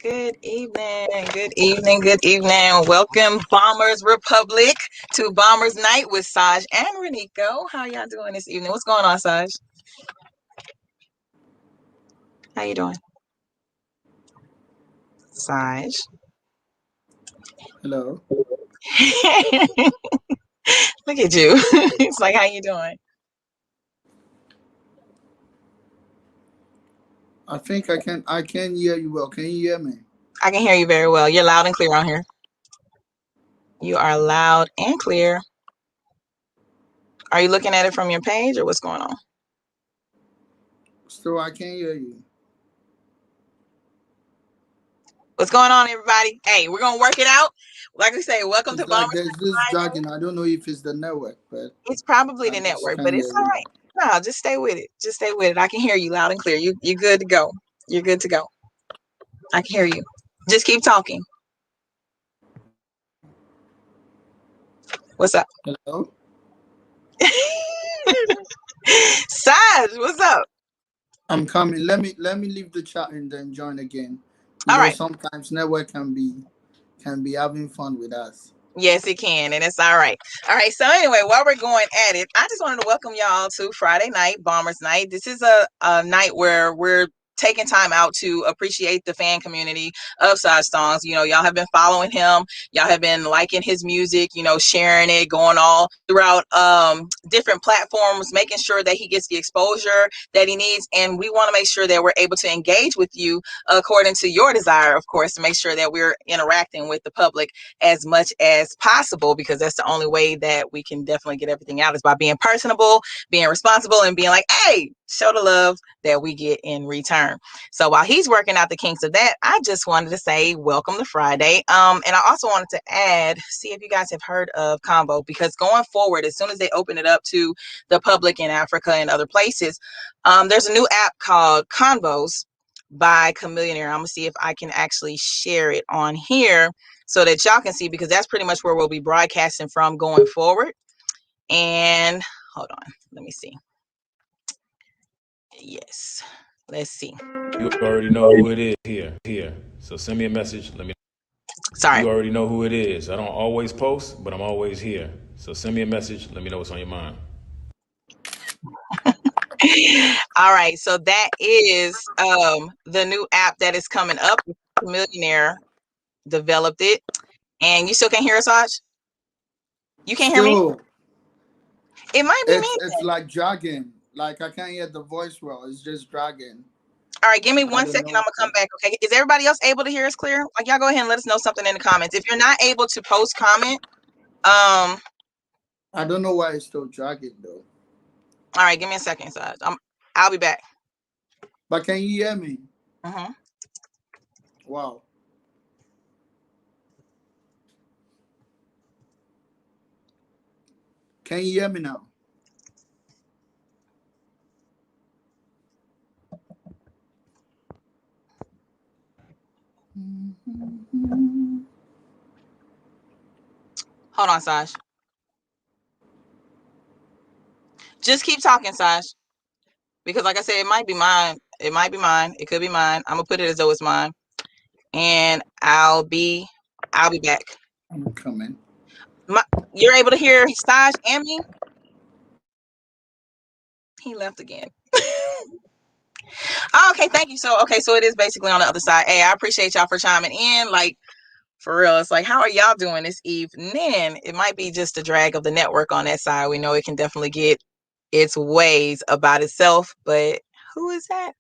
Good evening, good evening, good evening. Welcome, Bombers Republic, to Bombers Night with Saj and Renico. How y'all doing this evening? What's going on, Saj? How you doing? Saj. Hello. Look at you. It's like, how you doing? I think I can hear you well. Can you hear me? I can hear you very well. You're loud and clear on here. You are loud and clear. Are you looking at it from your page or what's going on? Still I can hear you. What's going on, everybody? Hey, we're going to work it out. Like I say, welcome to It's like Bombers there's this Friday. dragging. I don't know if it's the network, but It's probably I the just network, but can't it's hear all you. right. No, just stay with it. Just stay with it. I can hear you loud and clear. You're good to go. You're good to go. I can hear you. Just keep talking. What's up? Hello. Saj, what's up? I'm coming. Let me leave the chat and then join again. You All know, right. sometimes network can be having fun with us. Yes, it can, and it's all right. All right. So anyway, while we're going at it, I just wanted to welcome y'all to Friday night, Bombers Night. This is a night where we're taking time out to appreciate the fan community of Side Songs. You know, y'all have been following him. Y'all have been liking his music, you know, sharing it, going all throughout different platforms, making sure that he gets the exposure that he needs. And we want to make sure that we're able to engage with you according to your desire, of course, to make sure that we're interacting with the public as much as possible, because that's the only way that we can definitely get everything out is by being personable, being responsible, and being like, hey, show the love that we get in return. So while he's working out the kinks of that, I just wanted to say welcome to Friday. And I also wanted to add, see if you guys have heard of Convo, because going forward, as soon as they open it up to the public in Africa and other places, there's a new app called Convos by Chameleonaire. I'm gonna see if I can actually share it on here so that y'all can see, because that's pretty much where we'll be broadcasting from going forward. And hold on, let me see. Yes, let's see. You already know who it is here. So send me a message. Let me. Sorry. You already know who it is. I don't always post, but I'm always here. So send me a message. Let me know what's on your mind. All right, so that is the new app that is coming up. Millionaire developed it, and you still can't hear us, Aj? You can't hear me? Still, It might be me it's then. like dragging. Like I can't hear the voice well. It's just dragging. All right, give me I one don't second. I'm know. gonna come back. Okay, is everybody else able to hear us clear? Like, y'all go ahead and let us know something in the comments. If you're not able to post comment, um, I don't know why it's still dragging though. all right, give me a second, Saj. I'll be back. But can you hear me? Uh-huh. Wow. Can you hear me now? Hold on, Saj. Just keep talking, Saj. Because like I said, it might be mine. It might be mine. It could be mine. I'm gonna put it as though it's mine. And I'll be back. I'm coming. You're able to hear Saj and me? He left again. Oh, okay, thank you. So it is basically on the other side. Hey, I appreciate y'all for chiming in. Like, for real, it's like, how are y'all doing this evening? It might be just a drag of the network on that side. We know it can definitely get its ways about itself, but who is that?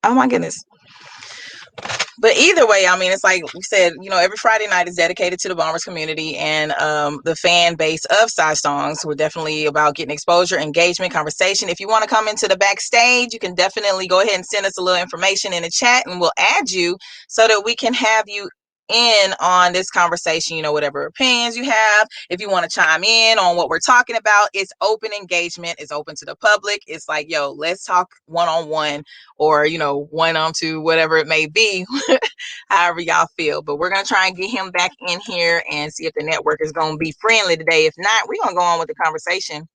Oh my goodness. But either way, I mean, it's like we said, you know, every Friday night is dedicated to the Bombers community and the fan base of Side Songs. We're definitely about getting exposure, engagement, conversation. If you want to come into the backstage, you can definitely go ahead and send us a little information in the chat and we'll add you so that we can have you in on this conversation. You know, whatever opinions you have, if you want to chime in on what we're talking about, it's open engagement, it's open to the public. It's like, yo, let's talk one-on-one, or, you know, one on two, whatever it may be, however y'all feel. But we're going to try and get him back in here and see if the network is going to be friendly today. If not, we're going to go on with the conversation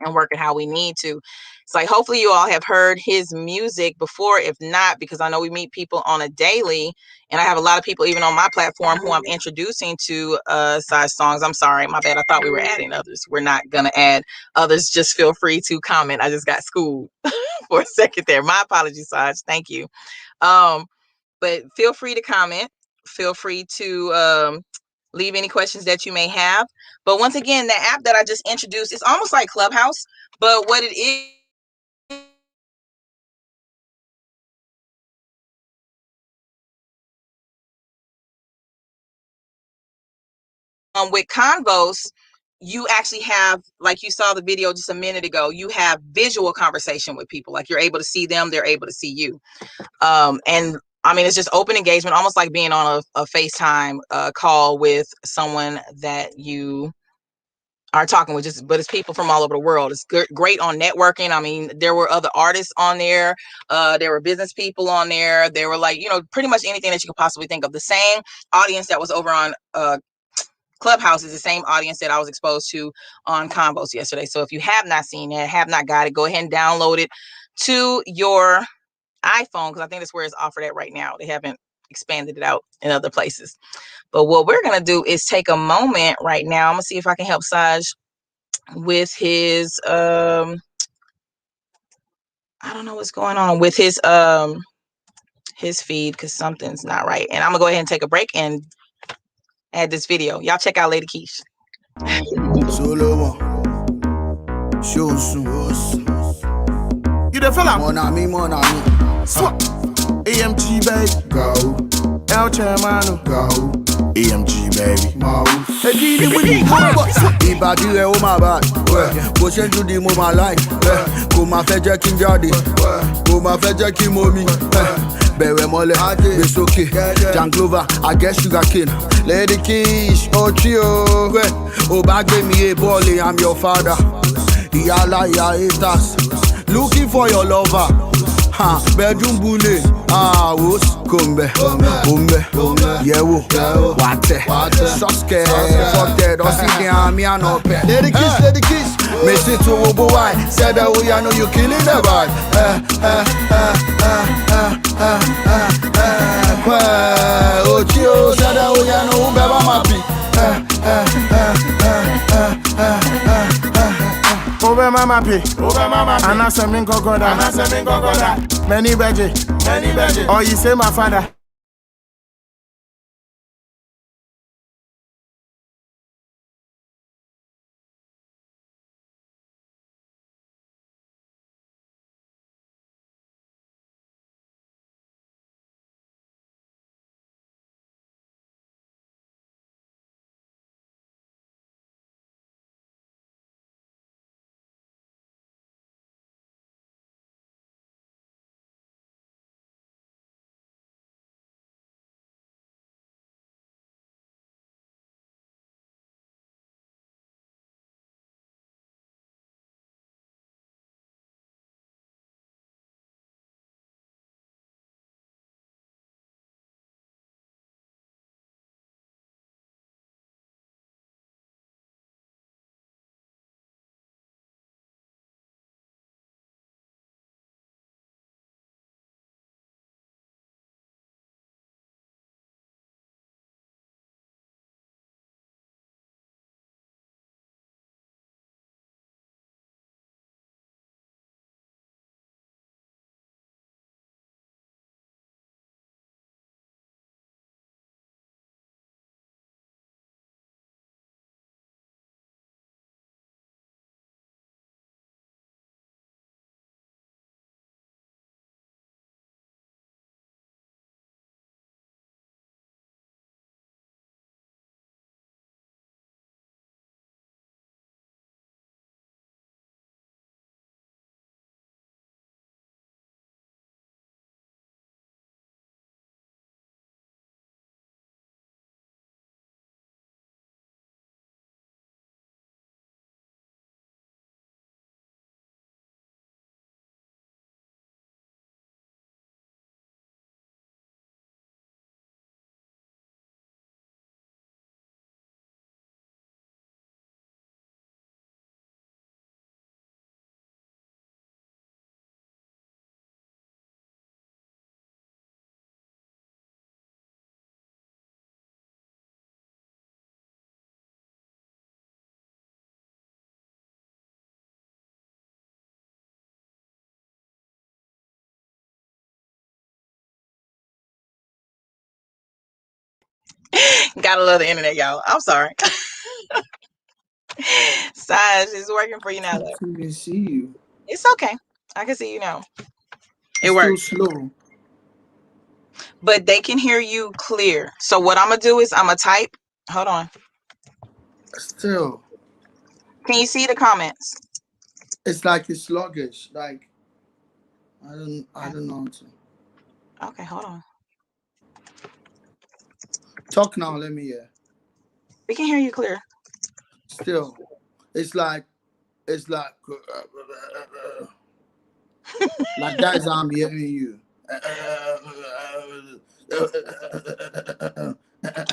and work it how we need to. So like, hopefully you all have heard his music before. If not, because I know we meet people on a daily, and I have a lot of people even on my platform who I'm introducing to Side Songs. I'm sorry, my bad. I thought we were adding others. We're not gonna add others. Just feel free to comment. I just got schooled for a second there. My apologies, Saj. Thank you. But feel free to comment. Feel free to leave any questions that you may have. But once again, the app that I just introduced, it's almost like Clubhouse, but what it is with Convos, you actually have, like you saw the video just a minute ago, you have visual conversation with people. Like you're able to see them, they're able to see you. And I mean, it's just open engagement, almost like being on a FaceTime call with someone that you are talking with, but it's people from all over the world. It's great on networking. I mean, there were other artists on there. There were business people on there. There were like, pretty much anything that you could possibly think of. The same audience that was over on Clubhouse is the same audience that I was exposed to on Convos yesterday. So if you have not seen it, have not got it, go ahead and download it to your iPhone, because I think that's where it's offered at right now. They haven't expanded it out in other places. But what we're going to do is take a moment right now. I'm going to see if I can help Saj with his I don't know what's going on with his feed, because something's not right. And I'm gonna go ahead and take a break and add this video. Y'all check out Lady Keish. Solo show soon. You the fella? Mon ami. Swap. AMG baby. Go. El Chairmano. Go. AMG baby. Mouse. Hey, the winning Ibadi re o ma bad. Bó ṣe ń dún di mo ma like. Kò máa fẹ́ jẹ́ kí n jáde. Kò máa fẹ́ jẹ́ kí n momi. Bẹ̀rẹ̀ mọ́lẹ̀, gbé sókè. Janglova, I get sugar cane. Lady Keish, ọtí o. Ó bá gbé mi a bọ́ọ̀lì, I'm your father. Ìyálà ìyá haters. Looking for your lover. Bedroom bully. Wos, kombe, yewo, wate, soske, fuck that, don't see the army and up. Lady Keish, me sit to Obo Wine, said that we know you killing the vibe. Ochio, said that we know who beba mapi. Over mama pay, and I say me go goda, many veggie, or you say my father. Gotta love the internet, y'all. I'm sorry. Saj, it's working for you now, though. Can't even see you. It's okay. I can see you now. It It's still works. slow. But they can hear you clear. So what I'm gonna do is I'm gonna type. Hold on. Still, Can you see the comments? it's like it's sluggish. Like I don't know. How to Okay, hold on. talk now. Let me hear. We can hear you clear. Still, it's like like that is how I'm hearing you.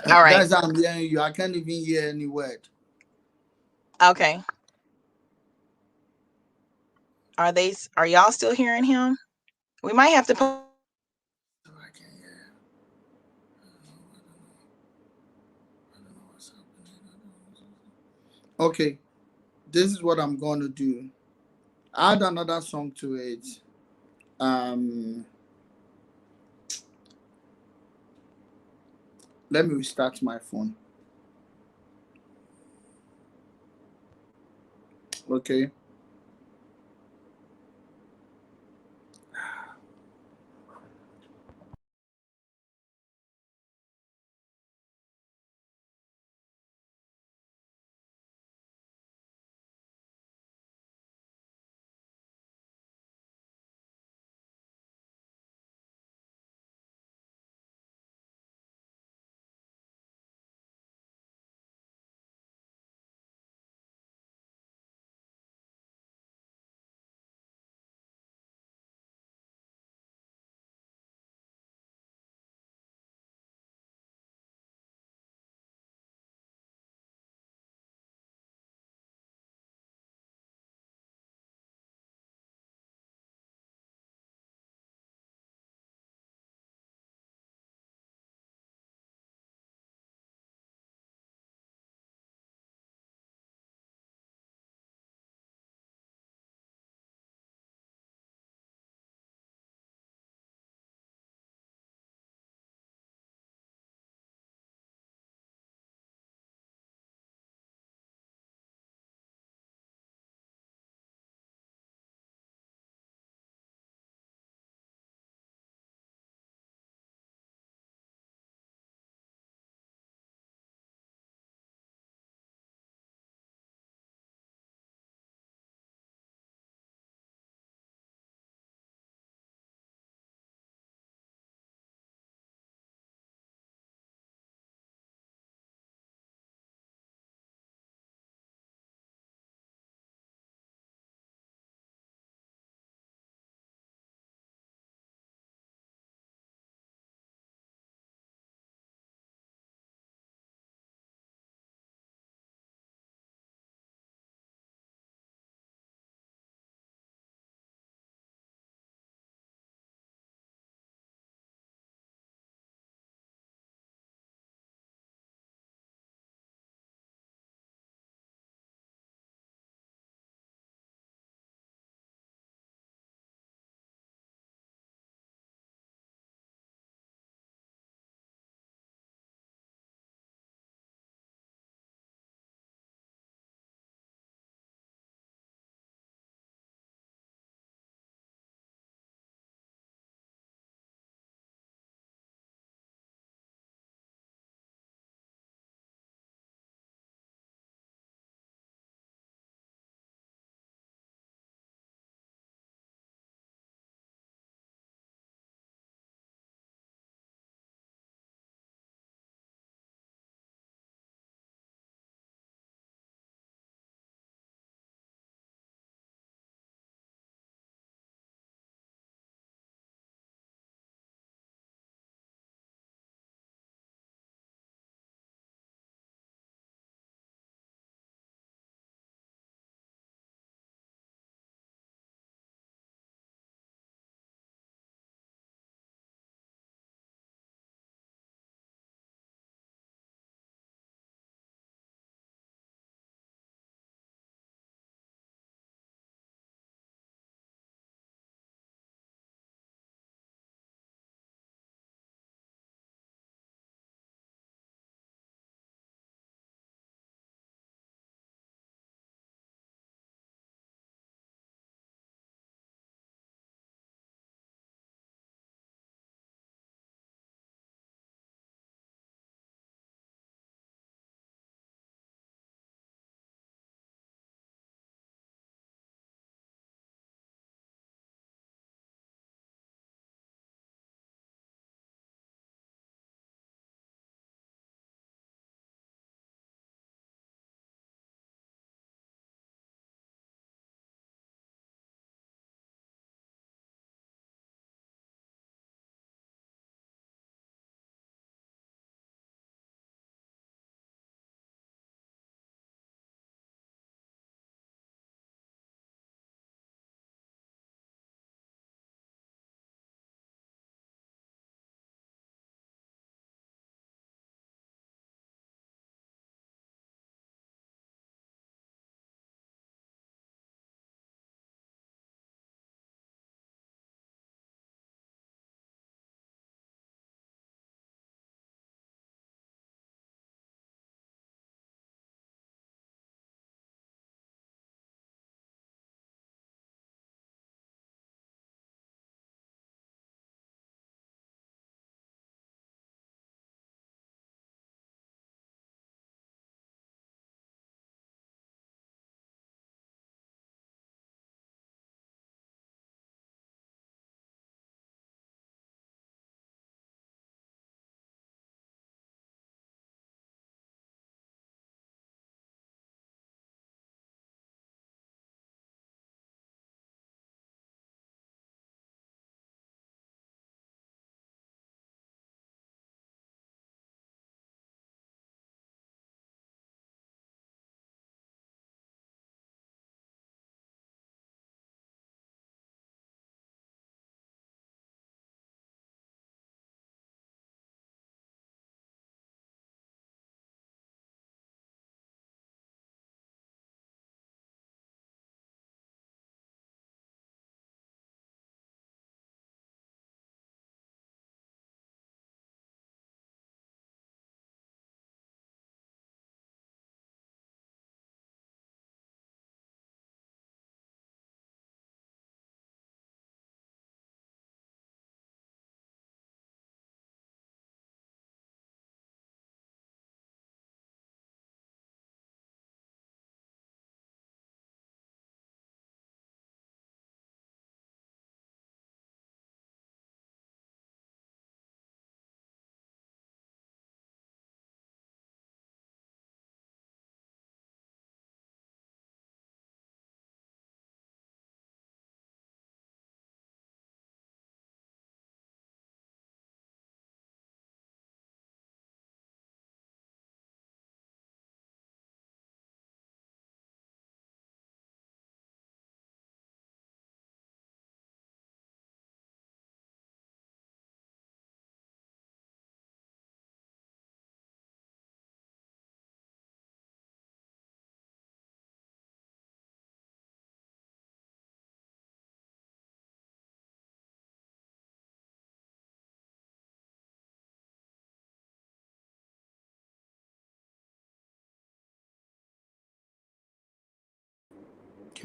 All right. That's how I'm hearing you. I can't even hear any word. Okay. Are y'all still hearing him? We might have to I can't hear. Okay, this is what I'm gonna do. Add another song to it. Um, Let me restart my phone. Okay.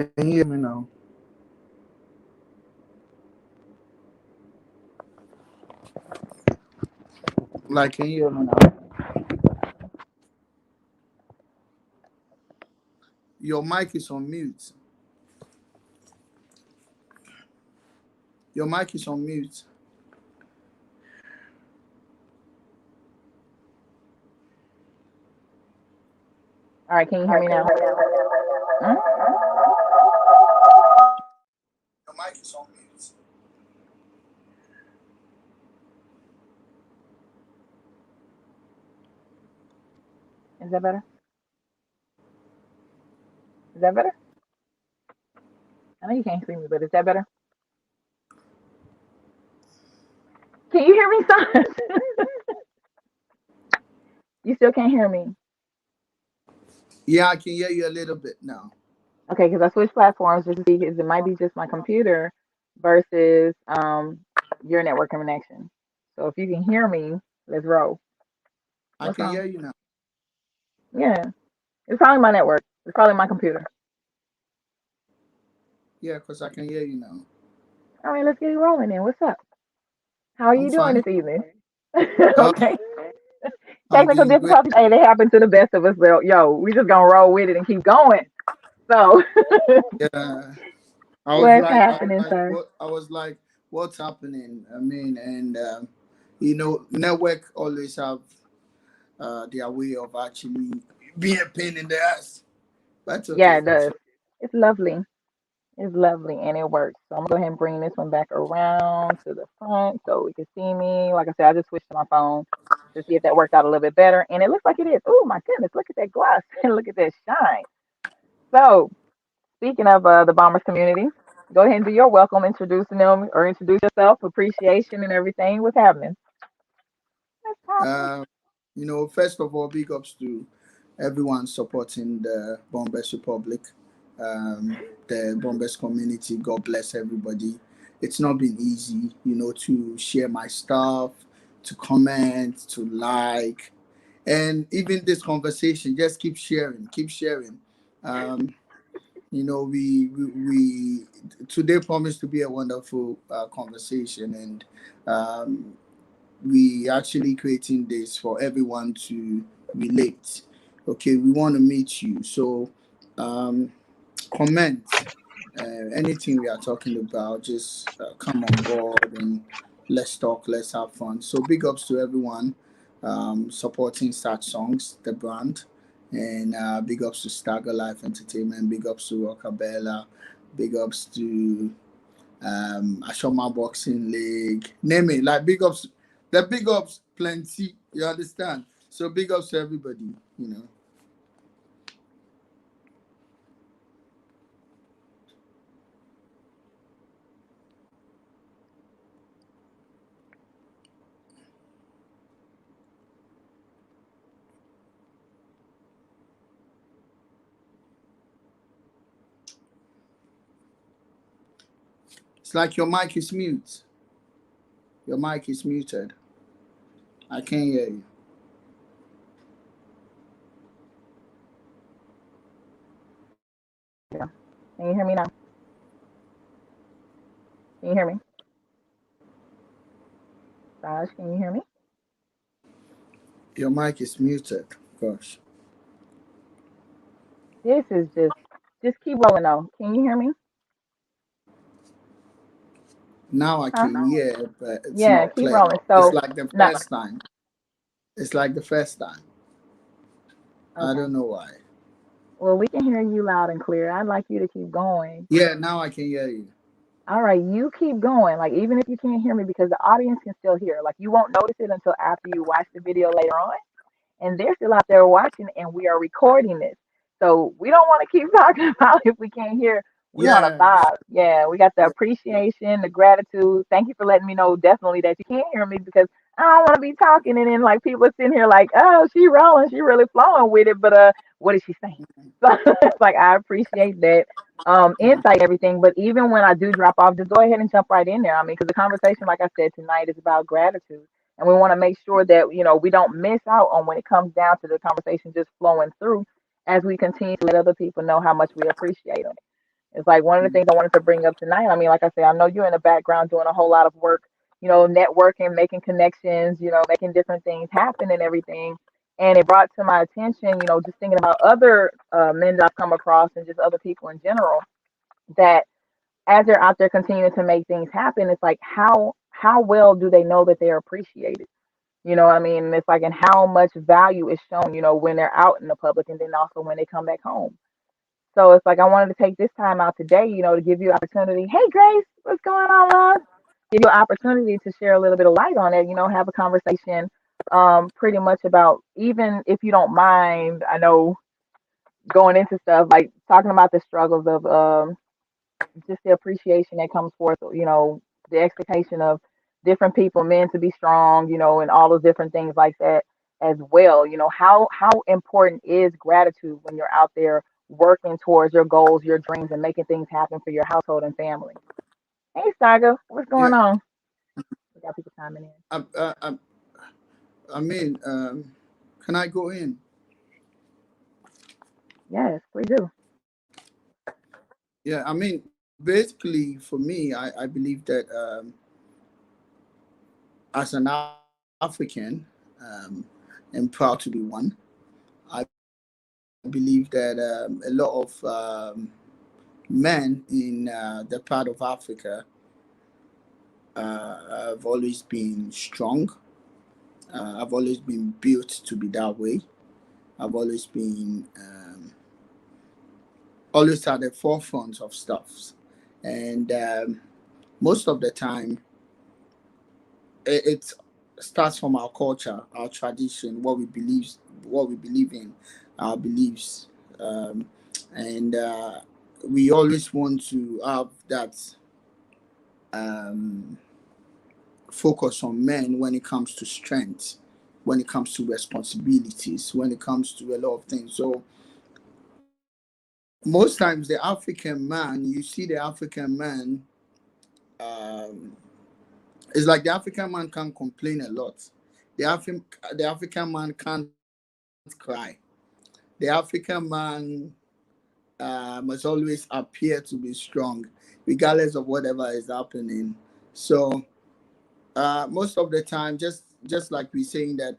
Can you hear me now? Like, can you hear me now? Your mic is on mute. Your mic is on mute. All right, can you hear me now? Mm? Your mic is on mute. Is that better? Is that better? I know you can't see me, but is that better? Can you hear me, son? You still can't hear me. Yeah, I can hear you a little bit now. Okay, because I switched platforms just to see because it might be just my computer versus your network connection. So if you can hear me, let's roll. I What's can wrong? hear you now. Yeah, it's probably my network. It's probably my computer. Yeah, because I can hear you now. All right, let's get it rolling then. What's up? How are I'm you doing fine. this evening? Uh, Okay. I'm Technical doing great. difficulties, hey, they happen to the best of us. Well, yo, we just gonna roll with it and keep going. So, Yeah. what's happening, sir? I was like, what's happening? I mean, and network always have their way of actually being a pain in the ass. That's Yeah, okay. it does. It's lovely. It's lovely and it works. So I'm gonna go ahead and bring this one back around to the front so we can see me. Like I said, I just switched to my phone to see if that worked out a little bit better. And it looks like it is. Oh my goodness, look at that gloss and look at that shine. So speaking of the Bombers community, go ahead and do your welcome, introducing them or introduce yourself, appreciation and everything. What's happening? What's happening? Um, first of all, big ups to everyone supporting the Bombers Republic, the Bombers community. God bless everybody. It's not been easy, to share my stuff, to comment, to like, and even this conversation. Just keep sharing, keep sharing. Um, we today promised to be a wonderful conversation, and we actually creating this for everyone to relate. Okay, we want to meet you, so um, comment anything we are talking about. Just come on board and let's talk, let's have fun. So big ups to everyone supporting such songs, the brand, and big ups to Stagger Life Entertainment, big ups to Rockabella, big ups to Ashoma Boxing League, name it. Like big ups, the big ups plenty. You understand? So big ups to everybody. It's like your mic is mute. Your mic is muted. I can't hear you. Yeah. Can you hear me now? Can you hear me? Raj, can you hear me? Your mic is muted. Gosh. This is just keep rolling though. Can you hear me? Now I Huh? can hear, but it's Yeah, not keep clear. rolling. It's So like the now first time. It's like the first time. I okay. don't know why. Well, we can hear you loud and clear. I'd like you to keep going. Yeah, now I can hear you. All right, you keep going. Like even if you can't hear me because the audience can still hear. Like you won't notice it until after you watch the video later on. And they're still out there watching and we are recording this. So we don't want to keep talking about if we can't hear. We want to Yeah, vibe. Yeah, we got the yeah. appreciation, the gratitude. Thank you for letting me know definitely that you can't hear me because I don't want to be talking and then like people sitting here like, oh, she rolling, she really flowing with it, but what is she saying? So it's like I appreciate that insight, everything. But even when I do drop off, just go ahead and jump right in there. I mean, because the conversation, like I said tonight, is about gratitude and we want to make sure that we don't miss out on when it comes down to the conversation just flowing through as we continue to let other people know how much we appreciate them. It's like one of the things I wanted to bring up tonight. I mean, like I said, I know you're in the background doing a whole lot of work, networking, making connections, making different things happen and everything. And it brought to my attention, just thinking about other men that I've come across and just other people in general, that as they're out there continuing to make things happen, it's like how well do they know that they're appreciated? You know what I mean? It's like, and how much value is shown, when they're out in the public, and then also when they come back home. So it's like I wanted to take this time out today, to give you opportunity. Hey, Grace, what's going on, love? Give you an opportunity to share a little bit of light on it. Have a conversation, pretty much about, even if you don't mind. I know going into stuff like talking about the struggles of just the appreciation that comes forth. The expectation of different people, men to be strong, and all those different things like that as well. How important is gratitude when you're out there working towards your goals, your dreams, and making things happen for your household and family? Hey, Saga, what's going Yeah. on? We got people chiming in. I, I, I, I mean, can I go in? Yes, please do. Yeah. I mean, basically, for me, I believe that as an African, I'm proud to be one. I believe that a lot of men in the part of Africa have always been strong. I've always been built to be that way. I've always been always at the forefront of stuff, and most of the time it starts from our culture, our tradition, what we believe in, our beliefs, um, and we always want to have that um, focus on men when it comes to strength, when it comes to responsibilities, when it comes to a lot of things. So most times the African man, you see the African man, um, it's like the African man can't complain a lot. The African man can't cry. The African man must always appear to be strong, regardless of whatever is happening. So most of the time, just like we're saying that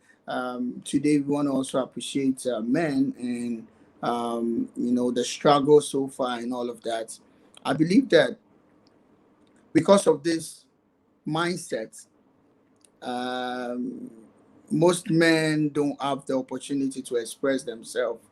today we want to also appreciate men and the struggle so far and all of that. I believe that because of this mindset, um, most men don't have the opportunity to express themselves.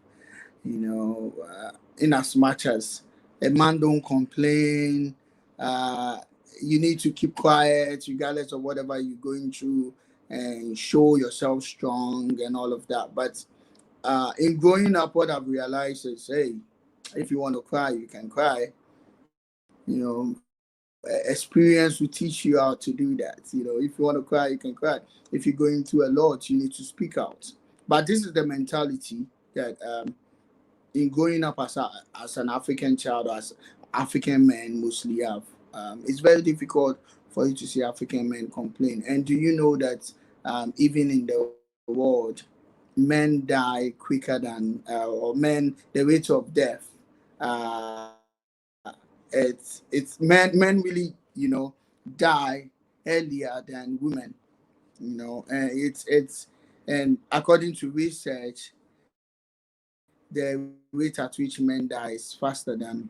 In as much as a man don't complain, uh, you need to keep quiet regardless of whatever you're going through and show yourself strong and all of that. But in growing up, what I've realized is, hey, if you want to cry, you can cry. Experience will teach you how to do that. If you want to cry, you can cry. If you're going through a lot, you need to speak out. But this is the mentality that in growing up as an African child, or as African men mostly have, it's very difficult for you to see African men complain. And do you know that even in the world, men die quicker than, or men, the rate of death, uh, it's men really, die earlier than women. And it's and according to research, the rate at which men die is faster than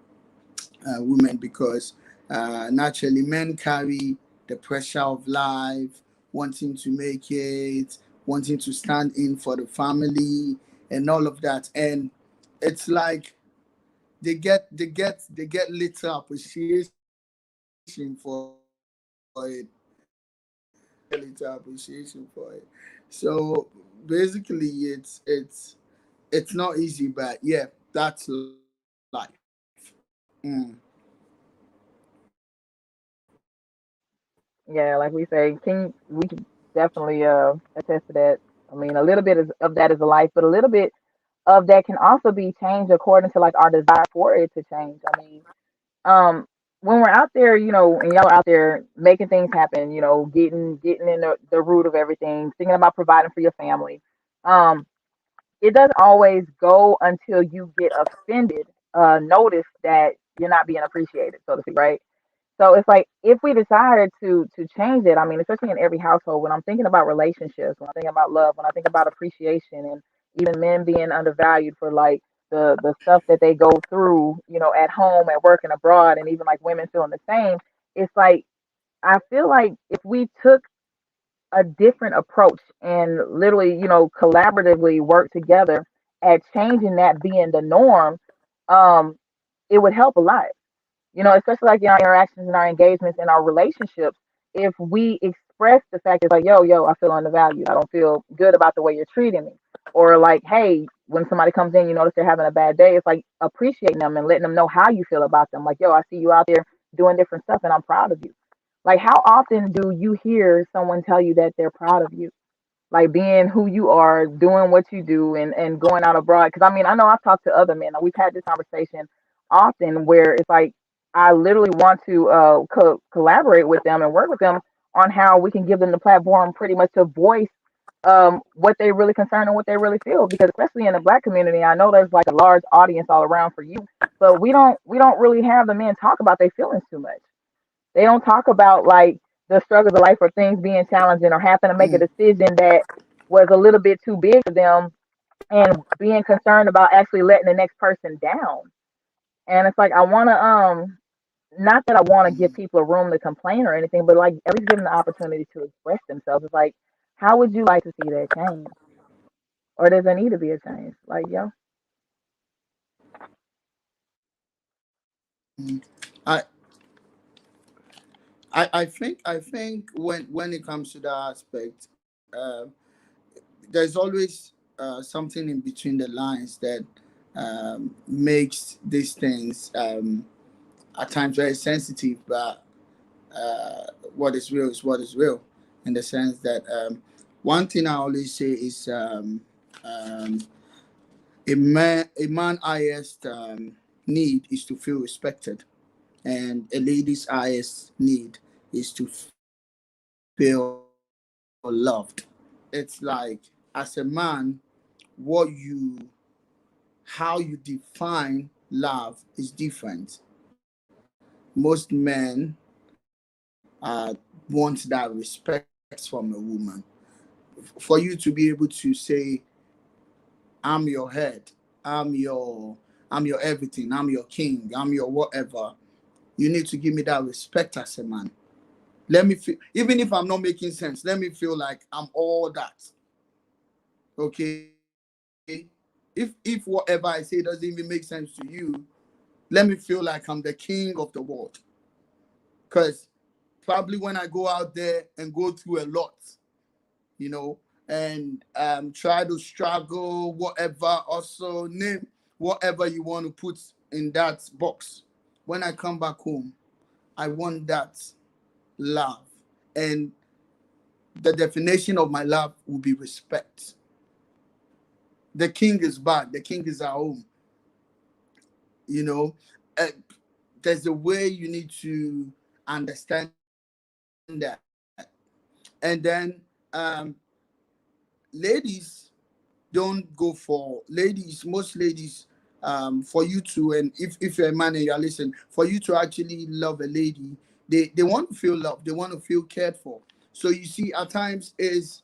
women, because naturally men carry the pressure of life, wanting to make it, wanting to stand in for the family and all of that. And it's like they get little appreciation for it. They get little appreciation for it. So basically it's not easy, but yeah, that's life. Mm. Yeah, like we say, we can definitely attest to that. I mean, a little bit of that is a life, but a little bit of that can also be changed according to like our desire for it to change. I mean, um, when we're out there, and y'all are out there making things happen, getting in the root of everything, thinking about providing for your family. Um, it doesn't always go until you get offended. Notice that you're not being appreciated, so to speak, right? So it's like if we decided to change it, I mean, especially in every household, when I'm thinking about relationships, when I'm thinking about love, when I think about appreciation, and even men being undervalued for like the stuff that they go through, at home, at work, and abroad, and even like women feeling the same, it's like I feel like if we took a different approach and literally, collaboratively work together at changing that being the norm, um, it would help a lot, especially like in our interactions and our engagements and our relationships. If we express the fact it's like, yo, I feel undervalued. I don't feel good about the way you're treating me. Or like, hey, when somebody comes in, you notice they're having a bad day, it's like appreciating them and letting them know how you feel about them. Like, yo, I see you out there doing different stuff and I'm proud of you. Like, how often do you hear someone tell you that they're proud of you? Like being who you are, doing what you do, and going out abroad. Because I mean, I know I've talked to other men. We've had this conversation often where it's like I literally want to collaborate with them and work with them on how we can give them the platform pretty much to voice what they really concern and what they really feel. Because especially in the Black community, I know there's like a large audience all around for you, but we don't really have the men talk about their feelings too much. They don't talk about like the struggles of life or things being challenging or having to make a Mm, decision that was a little bit too big for them, and being concerned about actually letting the next person down. And it's like I want to not that I want to give mm, people a room to complain or anything, but like at least give them the opportunity to express themselves. It's like, how would you like to see that change? Or does there need to be a change? Like, yo, mm. I, I think when it comes to that aspect, there's always something in between the lines that makes these things at times very sensitive, but what is real is what is real, in the sense that one thing I always say is um, a man highest need is to feel respected, and a lady's highest need is to feel loved. It's like, as a man, what you how you define love is different. Most men want that respect from a woman. For you to be able to say, I'm your head, I'm your I'm your everything, I'm your king, I'm your whatever, you need to give me that respect as a man. Let me feel, even if I'm not making sense, let me feel like I'm all that. Okay? If whatever I say doesn't even make sense to you, let me feel like I'm the king of the world. Because probably when I go out there and go through a lot, you know, and try to struggle, whatever, also name whatever you want to put in that box. When I come back home, I want that love. And the definition of my love will be respect. The king is back, the king is at home, you know. Uh, there's a way you need to understand that. And then ladies don't go for ladies, most ladies, for you to, and if you're a man and you're listening, for you to actually love a lady, they want to feel loved, they want to feel cared for. So you see, at times is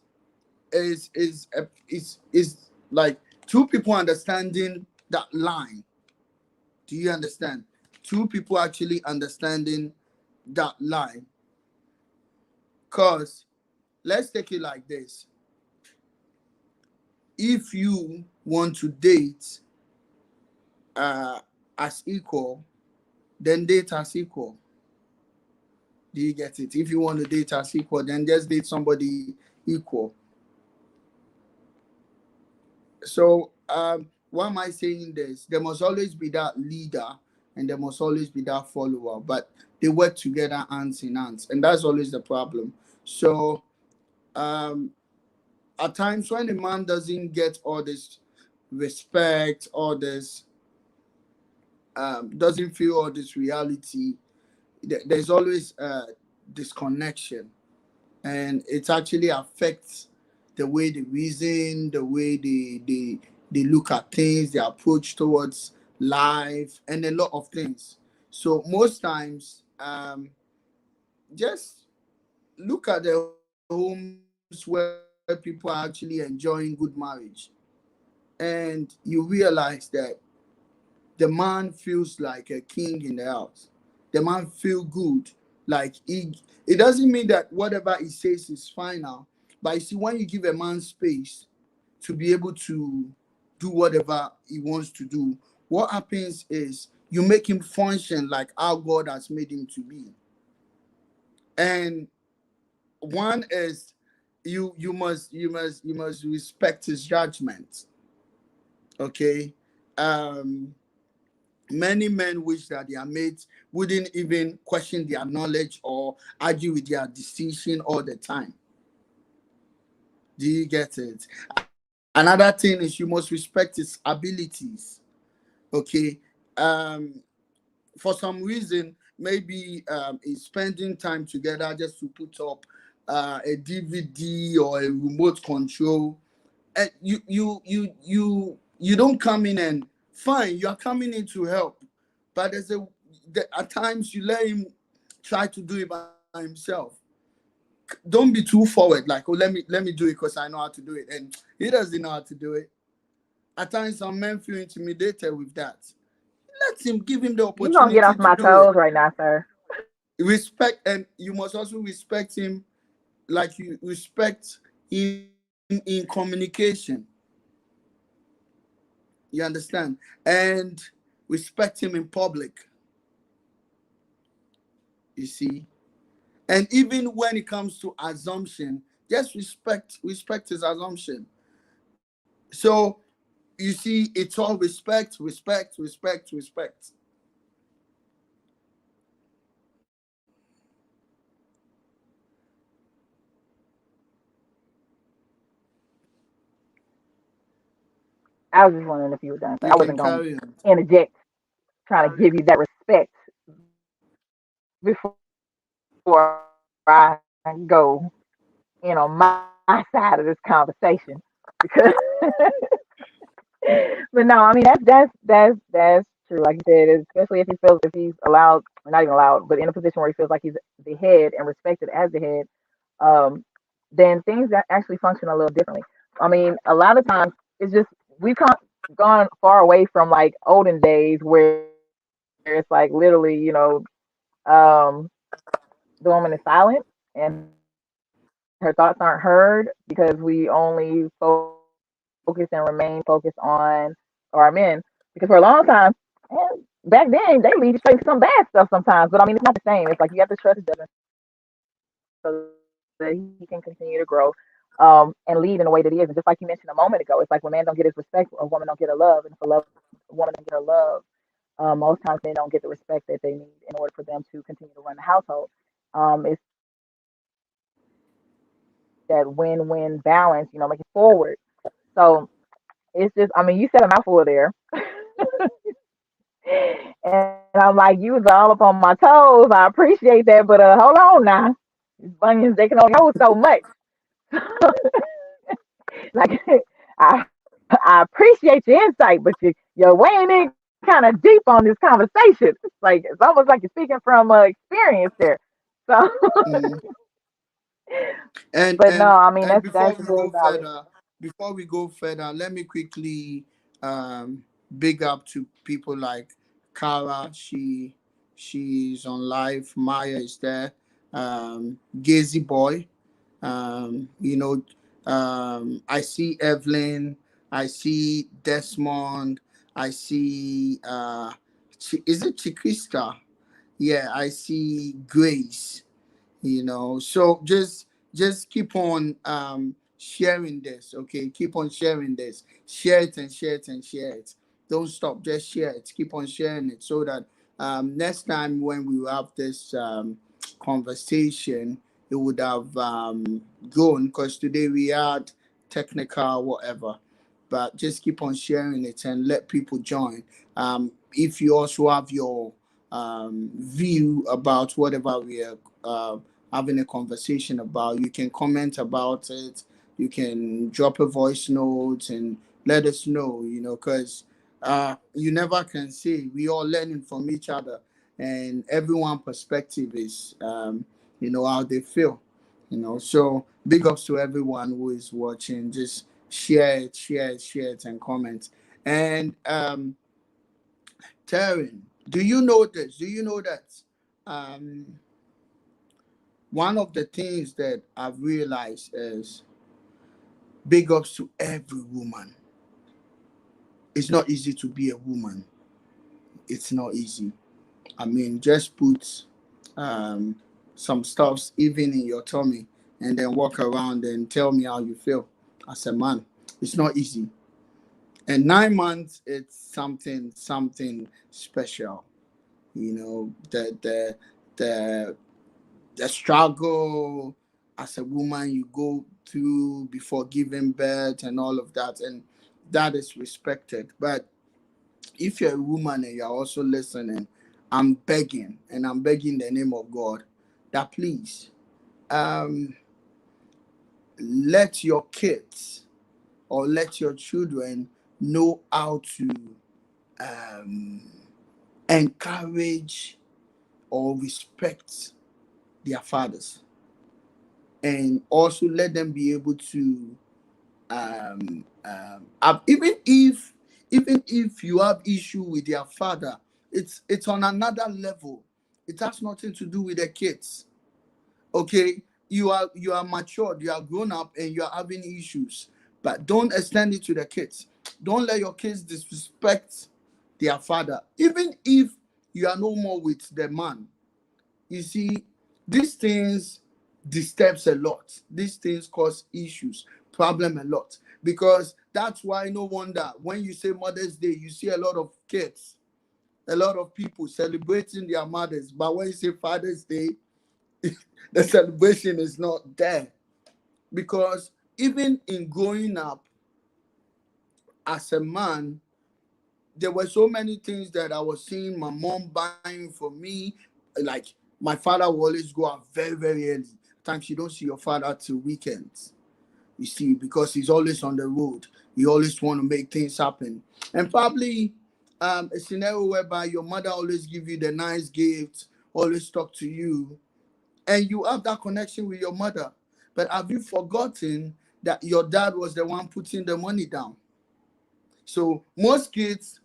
like two people understanding that line. Do you understand? Two people actually understanding that line. Because let's take it like this: if you want to date uh, as equal, then date as equal. Do you get it? If you want to date as equal, then just date somebody equal. So, why am I saying this? There must always be that leader and there must always be that follower, but they work together hands in hands, and that's always the problem. So, um, at times when a man doesn't get all this respect, all this, doesn't feel all this reality, there's always a disconnection, and it actually affects the way they reason, the way they look at things, their approach towards life, and a lot of things. So most times, just look at the homes where people are actually enjoying good marriage, and you realize that the man feels like a king in the house. The man feel good. Like it doesn't mean that whatever he says is final, but you see, when you give a man space to be able to do whatever he wants to do, what happens is you make him function like how God has made him to be. And one is you must respect his judgment. Okay. Many men wish that their mates wouldn't even question their knowledge or argue with their decision all the time. Do you get it? Another thing is you must respect his abilities. Okay. Um, for some reason, maybe he's spending time together just to put up a DVD or a remote control. And you don't come in and fine, you are coming in to help, but at times you let him try to do it by himself. Don't be too forward, like, oh, let me do it because I know how to do it, and he doesn't know how to do it. At times some men feel intimidated with that. Let him, give him the You gonna get opportunity off to my do it. toes right now, sir. Respect, and you must also respect him like you respect him in communication. You understand? And respect him in public. You see? And even when it comes to assumption, just respect his assumption. So you see, it's all respect. I was just wondering if you were done, sir. I You wasn't can gonna carry on. interject, trying to give you that respect before I go, on my side of this conversation, because but no, I mean that's true. Like you said, especially if he feels, if he's allowed, or not even allowed, but in a position where he feels like he's the head and respected as the head, um, then things that actually function a little differently. I mean, a lot of times it's just we've gone far away from like olden days where it's like literally, um, the woman is silent and her thoughts aren't heard because we only focus and remain focused on our men. Because for a long time, and back then they lead you straight to some bad stuff sometimes. But I mean, it's not the same. It's like you have to trust his judgment so that he can continue to grow, and lead in the way that he is. And just like you mentioned a moment ago, it's like when man don't get his respect, a woman don't get her love, and if a woman don't get her love, most times men don't get the respect that they need in order for them to continue to run the household. It's that win-win balance, making it forward. So it's just, I mean, you said a mouthful there. And I'm like, you was all up on my toes. I appreciate that, but hold on now. These bunions, they can only hold so much. Like, I appreciate your insight, but you're weighing in kind of deep on this conversation. It's almost like you're speaking from experience there. So, Mhm. and but no, and I mean and that's very valid. before we go further, let me quickly big up to people like Kara. She's on live. Maya is there. Gazy Boy. You know, I see Evelyn. I see Desmond. I see is it Chikrista? Yeah, I see Grace. So just keep on sharing this. Okay, keep on sharing this. Share it and share it and share it. Don't stop, just share it. Keep on sharing it so that next time when we have this conversation, it would have gone, because today we had technical whatever. But just keep on sharing it and let people join. If you also have your view about whatever we are having a conversation about, you can comment about it. You can drop a voice note and let us know, because you never can say we all learning from each other. and everyone perspective is how they feel. So big ups to everyone who is watching. Just share it, and comment. And Taryn, do you know this? Do you know that um, one of the things that I've realized is big ups to every woman. It's not easy to be a woman. It's not easy. I mean, just put um, some stuffs even in your tummy and then walk around and tell me how you feel as a man. It's not easy. And 9 months, it's something special. The the struggle as a woman you go through before giving birth and all of that, and that is respected. But if you're a woman and you're also listening, I'm begging the name of God that please um let your kids or let your children know how to um encourage or respect their fathers, and also let them be able to even if you have issue with their father, it's on another level. It has nothing to do with the kids. Okay, you are matured, you are grown up, and you are having issues, but don't extend it to the kids. Don't let your kids disrespect their father, even if you are no more with the man. You see, these things disturbs a lot. These things cause issues, problem a lot. Because that's why no wonder when you say Mother's Day, you see a lot of kids, a lot of people celebrating their mothers. But when you say Father's Day, the celebration is not there. Because even in growing up as a man, there were so many things that I was seeing my mom buying for me. Like my father will always go out very, very early. Times you don't see your father till weekends. You see, because he's always on the road. He always want to make things happen. And probably a scenario whereby your mother always give you the nice gifts, always talk to you, and you have that connection with your mother. But have you forgotten that your dad was the one putting the money down? So most kids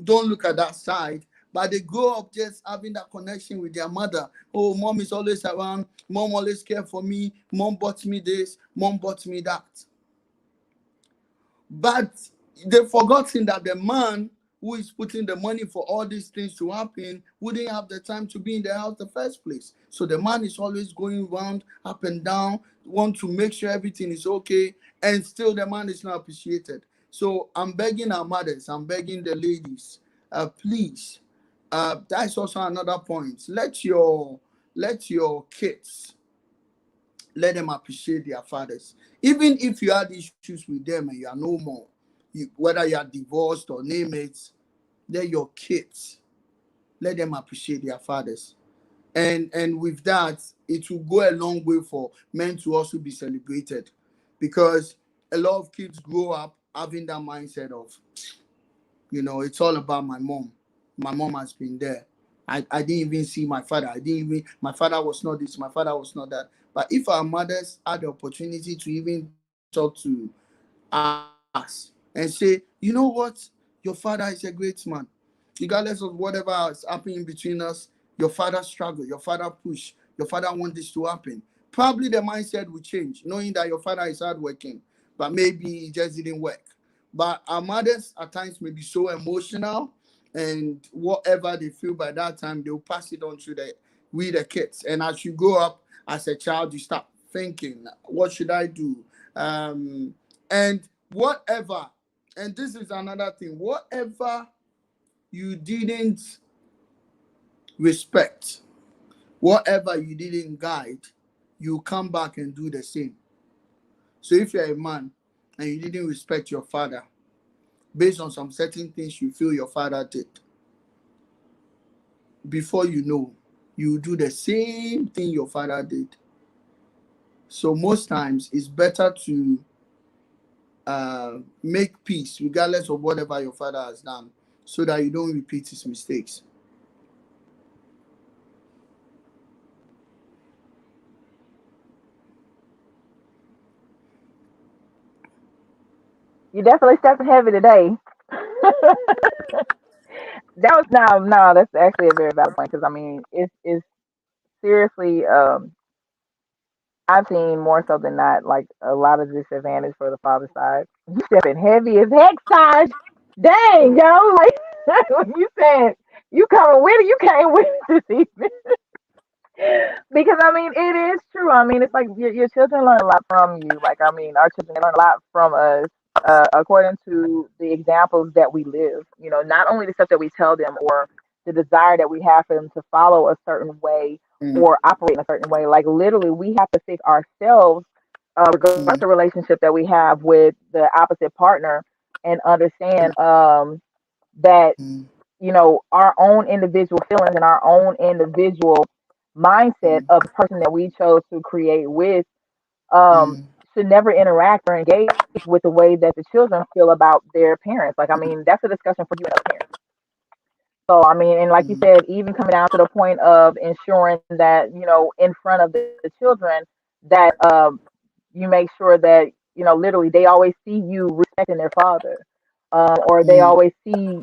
don't look at that side, but they grow up just having that connection with their mother. Oh, mom is always around. Mom always care for me. Mom bought me this. Mom bought me that. But they've forgotten that the man who is putting the money for all these things to happen wouldn't have the time to be in the house in the first place. So the man is always going around, up and down, want to make sure everything is okay, and still the man is not appreciated. So I'm begging our mothers, I'm begging the ladies, please. That's also another point. Let your kids, let them appreciate their fathers. Even if you had issues with them and you are no more, whether you are divorced or name it, let your kids, let them appreciate their fathers. And with that, it will go a long way for men to also be celebrated, because a lot of kids grow up having that mindset of, it's all about my mom. My mom has been there. I didn't even see my father. My father was not this, my father was not that. But if our mothers had the opportunity to even talk to us and say, you know what, your father is a great man. Regardless of whatever is happening between us, your father struggle, your father push, your father want this to happen. Probably the mindset will change, knowing that your father is hardworking, but maybe it just didn't work. But our mothers at times may be so emotional, and whatever they feel by that time, they'll pass it on to the kids. And as you grow up as a child, you start thinking, what should I do? And whatever, and this is another thing, whatever you didn't respect, whatever you didn't guide, you come back and do the same. So if you're a man and you didn't respect your father based on some certain things you feel your father did, before you know, you do the same thing your father did. So most times it's better to make peace regardless of whatever your father has done, so that you don't repeat his mistakes. You definitely stepping heavy today. That was no. That's actually a very valid point because I mean, it's seriously. I've seen more so than not like a lot of disadvantage for the father side. You stepping heavy as heck, Saj. Dang, yo, like when you said you coming with it, you came with it this evening. Because I mean, it is true. I mean, it's like your children learn a lot from you. Like I mean, our children learn a lot from us, according to the examples that we live. You know, not only the stuff that we tell them or the desire that we have for them to follow a certain way mm, or operate in a certain way. Like literally, we have to fix ourselves, regardless mm, of the relationship that we have with the opposite partner, and understand that mm, our own individual feelings and our own individual mindset mm, of the person that we chose to create with um, mm, should never interact or engage with the way that the children feel about their parents. Like, I mean, that's a discussion for you and other parents. So, I mean, and like you mm, said, even coming down to the point of ensuring that, in front of the children, that you make sure that, literally they always see you respecting their father, or they mm, always see,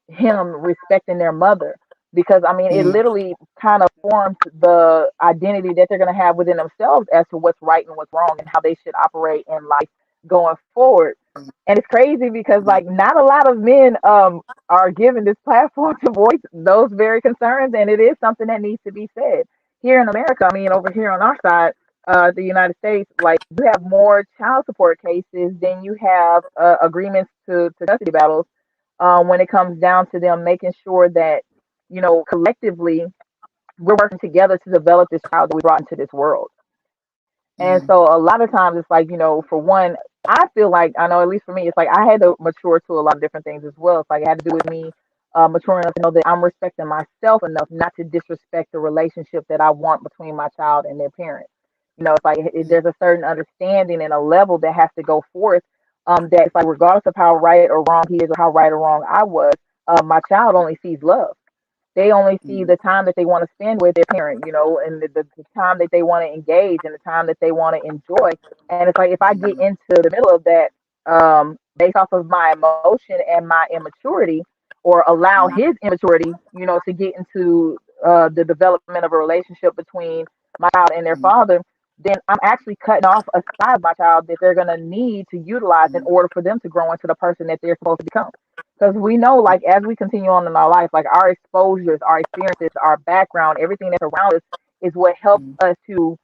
him respecting their mother. Because, I mean, it mm, literally kind of forms the identity that they're going to have within themselves as to what's right and what's wrong and how they should operate in life going forward. And it's crazy because, mm, like, not a lot of men are given this platform to voice those very concerns, and it is something that needs to be said. Here in America, I mean, over here on our side, the United States, like you have more child support cases than you have agreements to custody battles when it comes down to them making sure that, collectively we're working together to develop this child that we brought into this world. And mm, so a lot of times it's like, for one, I feel like, I know at least for me, it's like I had to mature to a lot of different things as well. It's like it had to do with me maturing enough to know that I'm respecting myself enough not to disrespect the relationship that I want between my child and their parent. It's like there's a certain understanding and a level that has to go forth. That it's like regardless of how right or wrong he is or how right or wrong I was, my child only sees love. They only see mm, the time that they want to spend with their parent, and the time that they want to engage and the time that they want to enjoy. And it's like if I get into the middle of that, based off of my emotion and my immaturity, or allow mm, his immaturity, to get into the development of a relationship between my child and their mm, father, then I'm actually cutting off a side of my child that they're going to need to utilize in mm, order for them to grow into the person that they're supposed to become. Because we know, like, as we continue on in our life, like our exposures, our experiences, our background, everything that's around us is what helps mm, us to,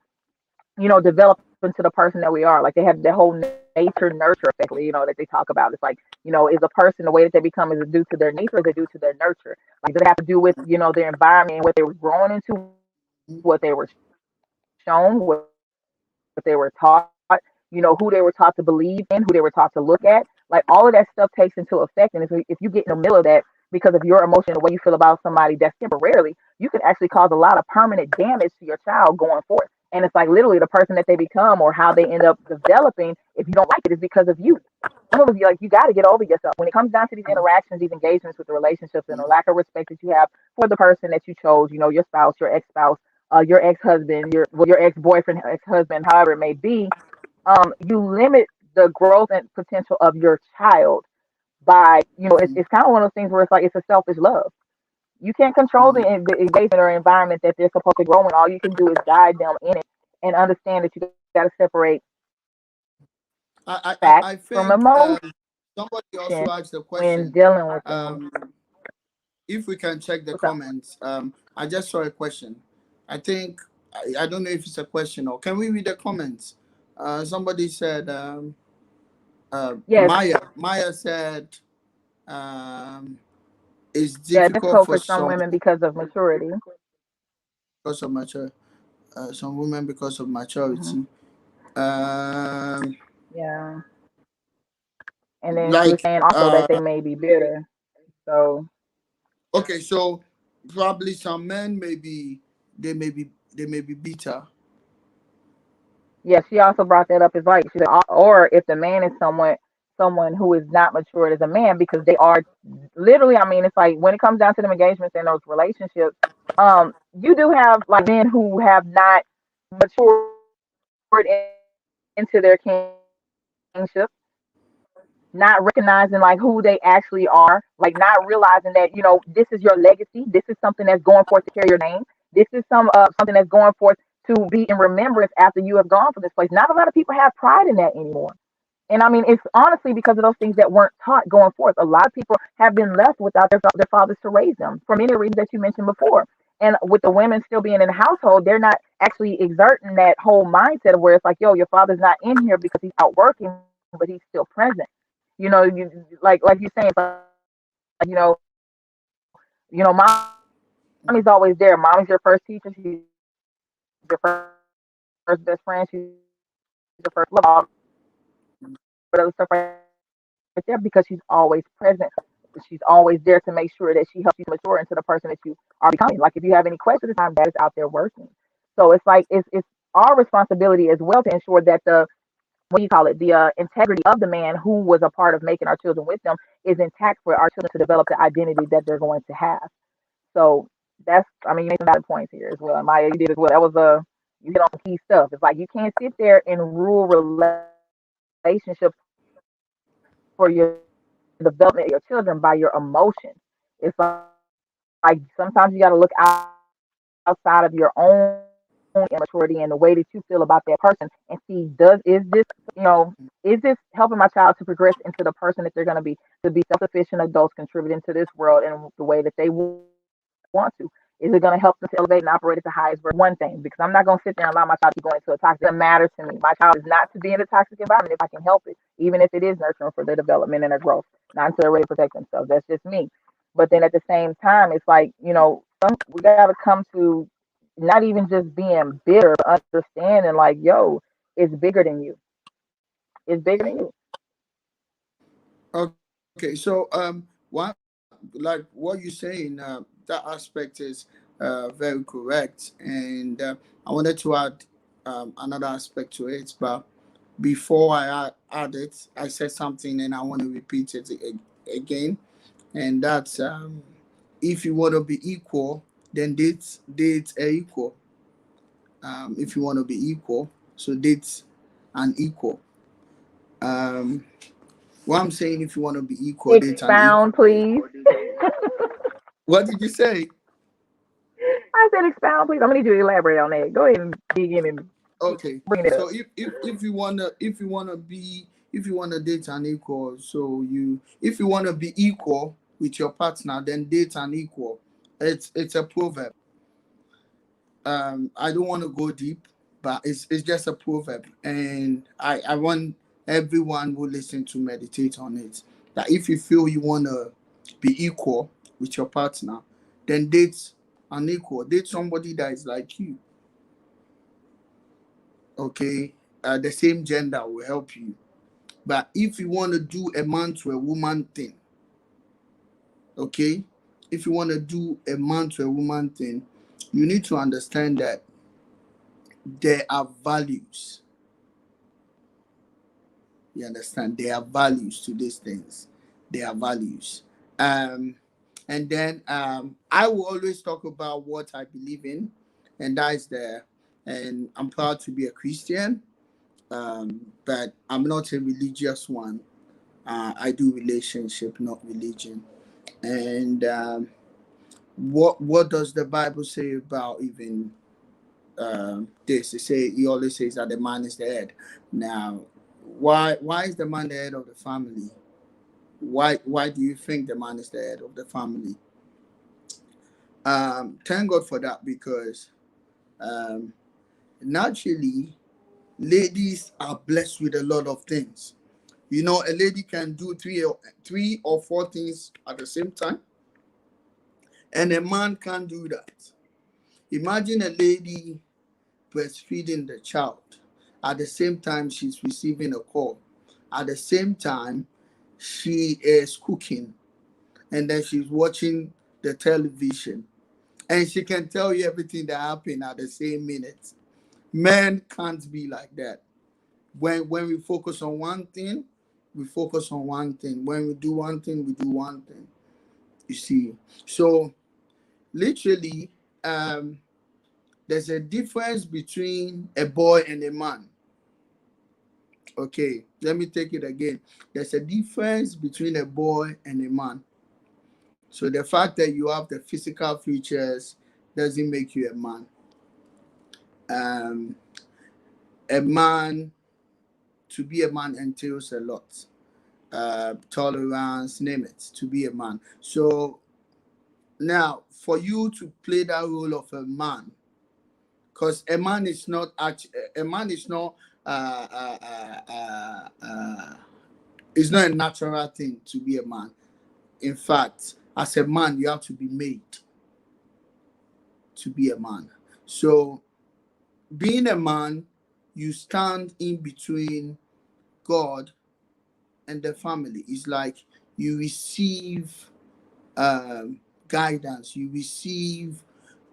develop into the person that we are. Like they have that whole nature nurture effect, that they talk about. It's like, is a person the way that they become, is it due to their nature or is it due to their nurture? Like, does it have to do with, their environment and what they were growing into, what they were shown, what they were taught, who they were taught to believe in, who they were taught to look at? Like all of that stuff takes into effect. And if you get in the middle of that because of your emotion and the way you feel about somebody that's temporarily, you can actually cause a lot of permanent damage to your child going forth. And it's like literally the person that they become or how they end up developing, if you don't like it, is because of you. Some of you, like, you got to get over yourself when it comes down to these interactions, these engagements with the relationships, and the lack of respect that you have for the person that you chose, your spouse, your ex-spouse, your ex-husband, your ex-boyfriend, ex-husband, however it may be. You limit the growth and potential of your child by, mm, it's kind of one of those things where it's like it's a selfish love. You can't control mm. the engagement or environment that they're supposed to grow in. All you can do is guide them in it and understand that you got to separate fact I from think emotion somebody also asked the when question. dealing with them. Um, if we can check the What's up? comments, I just saw a question. I think I don't know if it's a question or can we read the comments? Somebody said Yes, Maya said um, it's yeah, difficult difficult for for some some women because of maturity. because of mature some women because of Hmm. maturity. Um, Yeah, and then she was like saying also that they may be bitter. So okay, so probably some men maybe they may be bitter. yeah, she also brought that up as like she said, or if the man is someone who is not matured as a man because they are literally. I mean, it's like when it comes down to them engagements and those relationships, you do have like men who have not matured into their kingship. not recognizing like who they actually are, like not realizing that, this is your legacy. This is something that's going forth to carry your name. This is something that's going forth to be in remembrance after you have gone from this place. Not a lot of people have pride in that anymore. And I mean, it's honestly because of those things that weren't taught going forth. A lot of people have been left without their fathers to raise them for many reasons that you mentioned before. And with the women still being in the household, they're not actually exerting that whole mindset of where it's like, yo, your father's not in here because he's out working, but he's still present. Like you're saying, it's mommy's always there. Mommy's your first teacher. She's your first best friend. She's your first love. All that other stuff right there because she's always present. She's always there to make sure that she helps you to mature into the person that you are becoming. Like if you have any questions at the time, that is out there working. So it's like it's our responsibility as well to ensure that what do you call it, the integrity of the man who was a part of making our children with them is intact for our children to develop the identity that they're going to have. So that's, I mean, you made some valid points here as well. Maya, you did as well. That was you hit on some key stuff. It's like you can't sit there and rule relationships for your development of your children by your emotions. It's like sometimes you got to look outside of your own immaturity and the way that you feel about that person and see is this helping my child to progress into the person that they're going to be, to be self-sufficient adults contributing to this world and the way that they want to? Is it going to help them to elevate and operate at the highest version? One thing, because I'm not going to sit there and allow my child to keep going into a toxic environment if I can help it. Even if it is nurturing for their development. It doesn't matter to me. My child is not to be in a toxic environment if I can help it, even if it is nurturing for their development and their growth, not until they're ready to protect themselves. That's just me. But then at the same time, it's like, we got to come to not even just being bitter, but understanding like, yo, it's bigger than you. It's bigger than you. Okay, so what, like what you're saying, that aspect is very correct, and I wanted to add another aspect to it, but before I add it, I said something and I want to repeat it again, and that's if you want to be equal, then dates are equal. If you want to be equal, so dates an equal. Um, what I'm saying, if you want to be equal, dates an equal. Expound, please. What did you say? I said expound, please. I'm gonna need you to elaborate on that. Go ahead and dig in and Okay, bring it so up. if you wanna date an equal, so you if you wanna be equal with your partner, then date an equal. It's a proverb. I don't want to go deep, but it's just a proverb, and I want everyone who listen to meditate on it. That if you feel you wanna be equal with your partner, then date an equal. Date somebody that is like you. Okay, the same gender will help you. But if you want to do a man to a woman thing, okay, if you want to do a man to a woman thing, you need to understand that there are values. You understand? There are values to these things. There are values. Um, and then I will always talk about what I believe in, and that is there. And I'm proud to be a Christian, but I'm not a religious one. I do relationship, not religion. And what does the Bible say about even this? It say he always says that the man is the head. Now, why is the man the head of the family? Why do you think the man is the head of the family? Thank God for that, because um, naturally ladies are blessed with a lot of things. You know, a lady can do three or four things at the same time, and a man can't do that. Imagine a lady breastfeeding the child. At the same time, she's receiving a call. At the same time, she is cooking, and then she's watching the television. And she can tell you everything that happened at the same minute. Men can't be like that. When we focus on one thing, we focus on one thing. When we do one thing, we do one thing. You see. So literally, there's a difference between a boy and a man. Okay, let me take it again. There's a difference between a boy and a man. So the fact that you have the physical features doesn't make you a man. Um, a man, to be a man entails a lot. Tolerance, name it, to be a man. So now, for you to play that role of a man, because a man is not a man is not uh, uh, uh, uh, uh, it's not a natural thing to be a man. In fact, as a man, you have to be made to be a man. So, being a man, you stand in between God and the family. It's like you receive guidance, you receive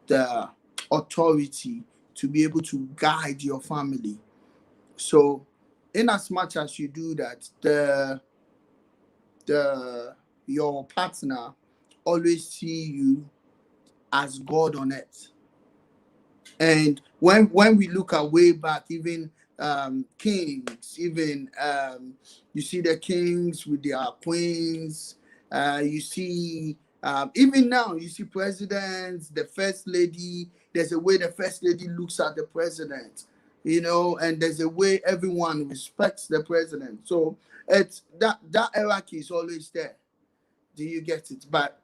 the authority to be able to guide your family. So, in as much as you do that, the your partner always see you as God on earth. And when we look at way back, even kings, even you see the kings with their queens. You see even now you see presidents, the first lady. There's a way the first lady looks at the president, and there's a way everyone respects the president. So it's that hierarchy is always there. Do you get it? But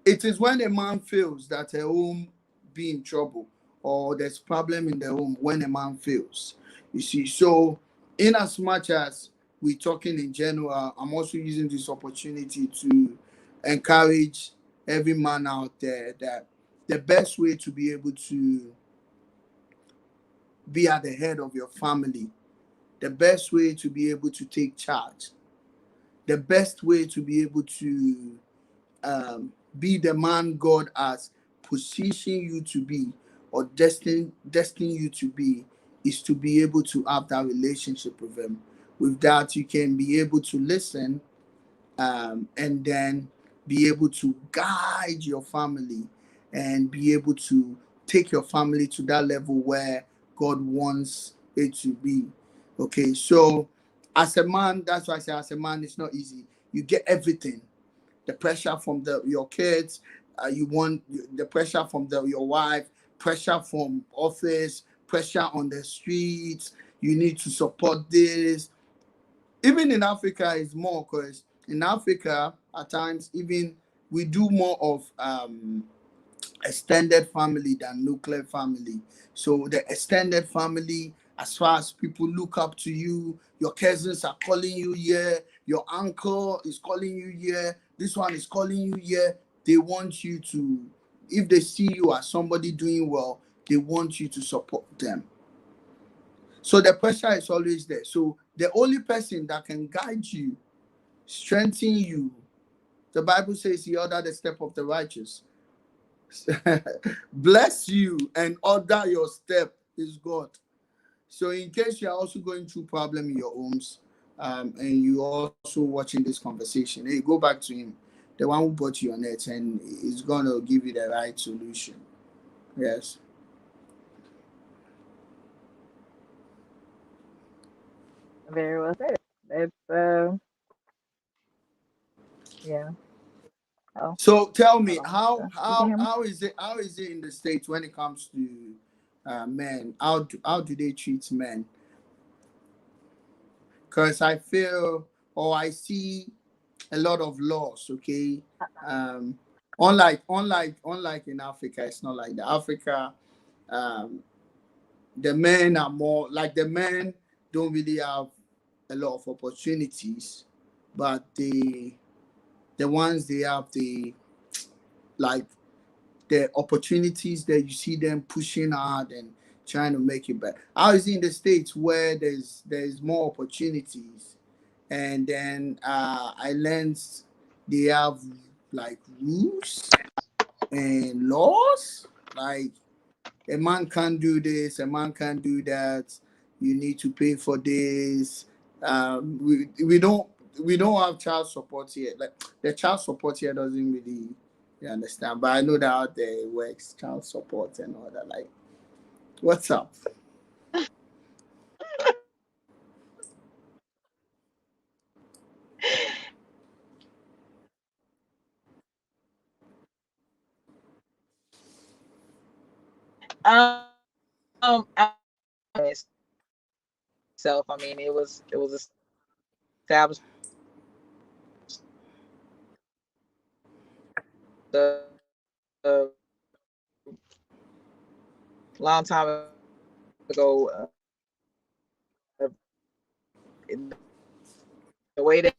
it is when a man feels that a home be in trouble or there's problem in the home when a man feels. You see, so in as much as we're talking in general, I'm also using this opportunity to encourage every man out there that the best way to be able to be at the head of your family, the best way to be able to take charge, the best way to be able to be the man God has positioned you to be or destined you to be is to be able to have that relationship with Him. With that, you can be able to listen and then be able to guide your family and be able to take your family to that level where God wants it to be. Okay, so as a man, that's why I say as a man, it's not easy. You get everything, the pressure from your kids, you want the pressure from your wife, pressure from office, pressure on the streets. You need to support this. Even in Africa, it's more because in Africa, at times, even we do more of extended family than nuclear family. So the extended family, as far as people look up to you, your cousins are calling you here, your uncle is calling you here, this one is calling you here. They want you to, if they see you as somebody doing well, they want you to support them. So the pressure is always there. So the only person that can guide you, strengthen you, the Bible says he ordered the step of the righteous. Bless you and order your step is God. So in case you are also going through problem in your homes, and you also watching this conversation, hey, go back to him, the one who brought you on it, and he's gonna give you the right solution. Yes. Very well said. That's yeah. Oh, So tell hold me, on. how You can how hear me? how is it in the States when it comes to men? How do they treat men? Because I feel or I see a lot of laws. Okay, um, unlike in Africa, it's not like the Africa. Um, the men are more like the men don't really have a lot of opportunities, but the ones they have, they like the opportunities that you see them pushing hard and trying to make it better. I was in the States where there's more opportunities, and then I learned they have like rules and laws. Like a man can't do this, a man can't do that. You need to pay for this. We don't have child support here. Like the child support here doesn't really, you understand. But I know that out there it works, child support and all that. Like, what's up? itself. I mean, it was established a long time ago. The way that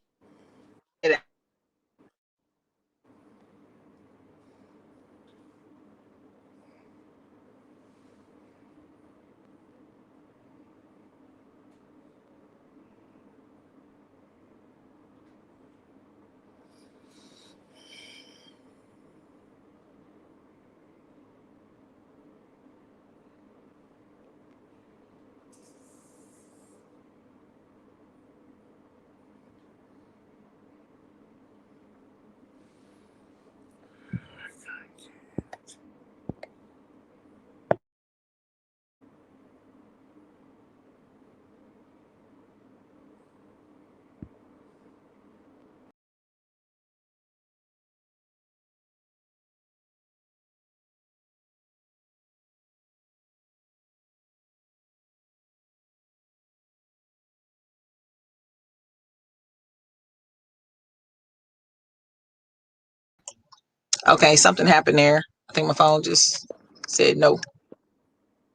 Okay, something happened there. I think my phone just said no.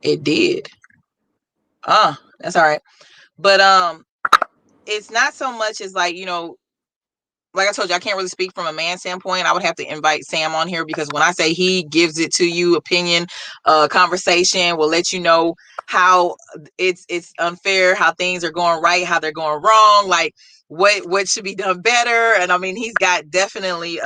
It did. That's all right. But it's not so much as like, like I told you, I can't really speak from a man standpoint. I would have to invite Sam on here because when I say he gives it to you, opinion, conversation will let you know how it's unfair, how things are going right, how they're going wrong, like what should be done better. And I mean, he's got definitely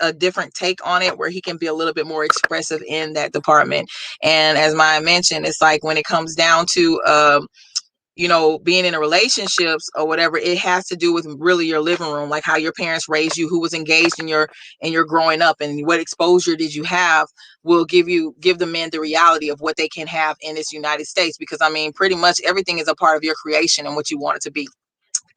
a different take on it where he can be a little bit more expressive in that department. And as Maya mentioned, it's like when it comes down to being in a relationships or whatever, it has to do with really your living room, like how your parents raised you, who was engaged in your growing up, and what exposure did you have will give the men the reality of what they can have in this United States. Because I mean, pretty much everything is a part of your creation and what you want it to be.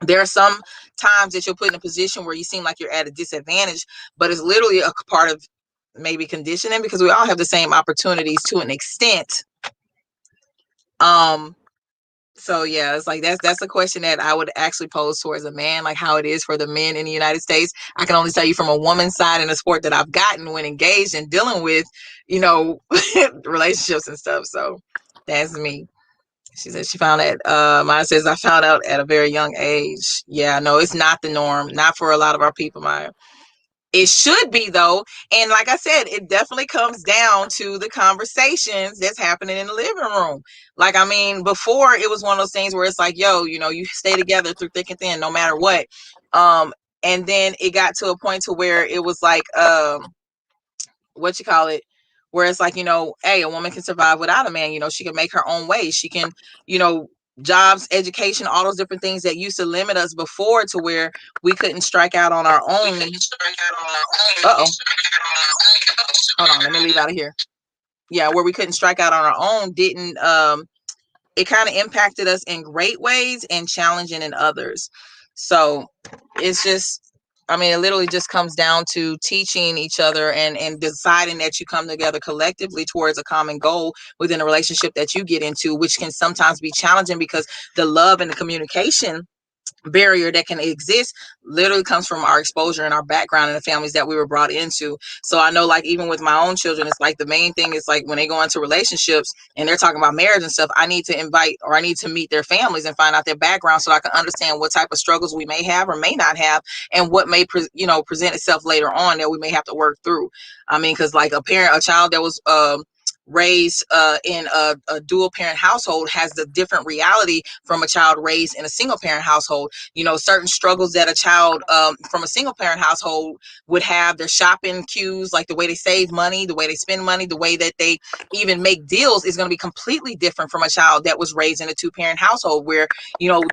There are some times that you'll put in a position where you seem like you're at a disadvantage, but it's literally a part of maybe conditioning, because we all have the same opportunities to an extent. So yeah, it's like that's a question that I would actually pose towards a man, like how it is for the men in the United States. I can only tell you from a woman's side in the sport that I've gotten when engaged and dealing with, relationships and stuff. So that's me. She said she found out. Maya says I found out at a very young age. Yeah, no, it's not the norm. Not for a lot of our people, Maya. It should be though. And like I said, it definitely comes down to the conversations that's happening in the living room. Like, I mean, before it was one of those things where it's like, yo, you stay together through thick and thin, no matter what. And then it got to a point to where it was like, what you call it, where it's like, hey, a woman can survive without a man. She can make her own way. She can, you know, jobs, education, all those different things that used to limit us before, to where we couldn't strike out on our own. Uh-oh. Hold on, let me leave out of here. Yeah, where we couldn't strike out on our own didn't it kind of impacted us in great ways and challenging in others. So it's just, I mean, it literally just comes down to teaching each other and deciding that you come together collectively towards a common goal within a relationship that you get into, which can sometimes be challenging because the love and the communication barrier that can exist literally comes from our exposure and our background and the families that we were brought into. So I know, like, even with my own children, it's like the main thing is like when they go into relationships and they're talking about marriage and stuff, I need to invite, or I need to meet their families and find out their background so I can understand what type of struggles we may have or may not have, and what may present itself later on that we may have to work through. I mean, because like a child that was raised in a dual parent household has a different reality from a child raised in a single parent household. Certain struggles that a child from a single parent household would have, their shopping cues, like the way they save money, the way they spend money, the way that they even make deals, is going to be completely different from a child that was raised in a two parent household where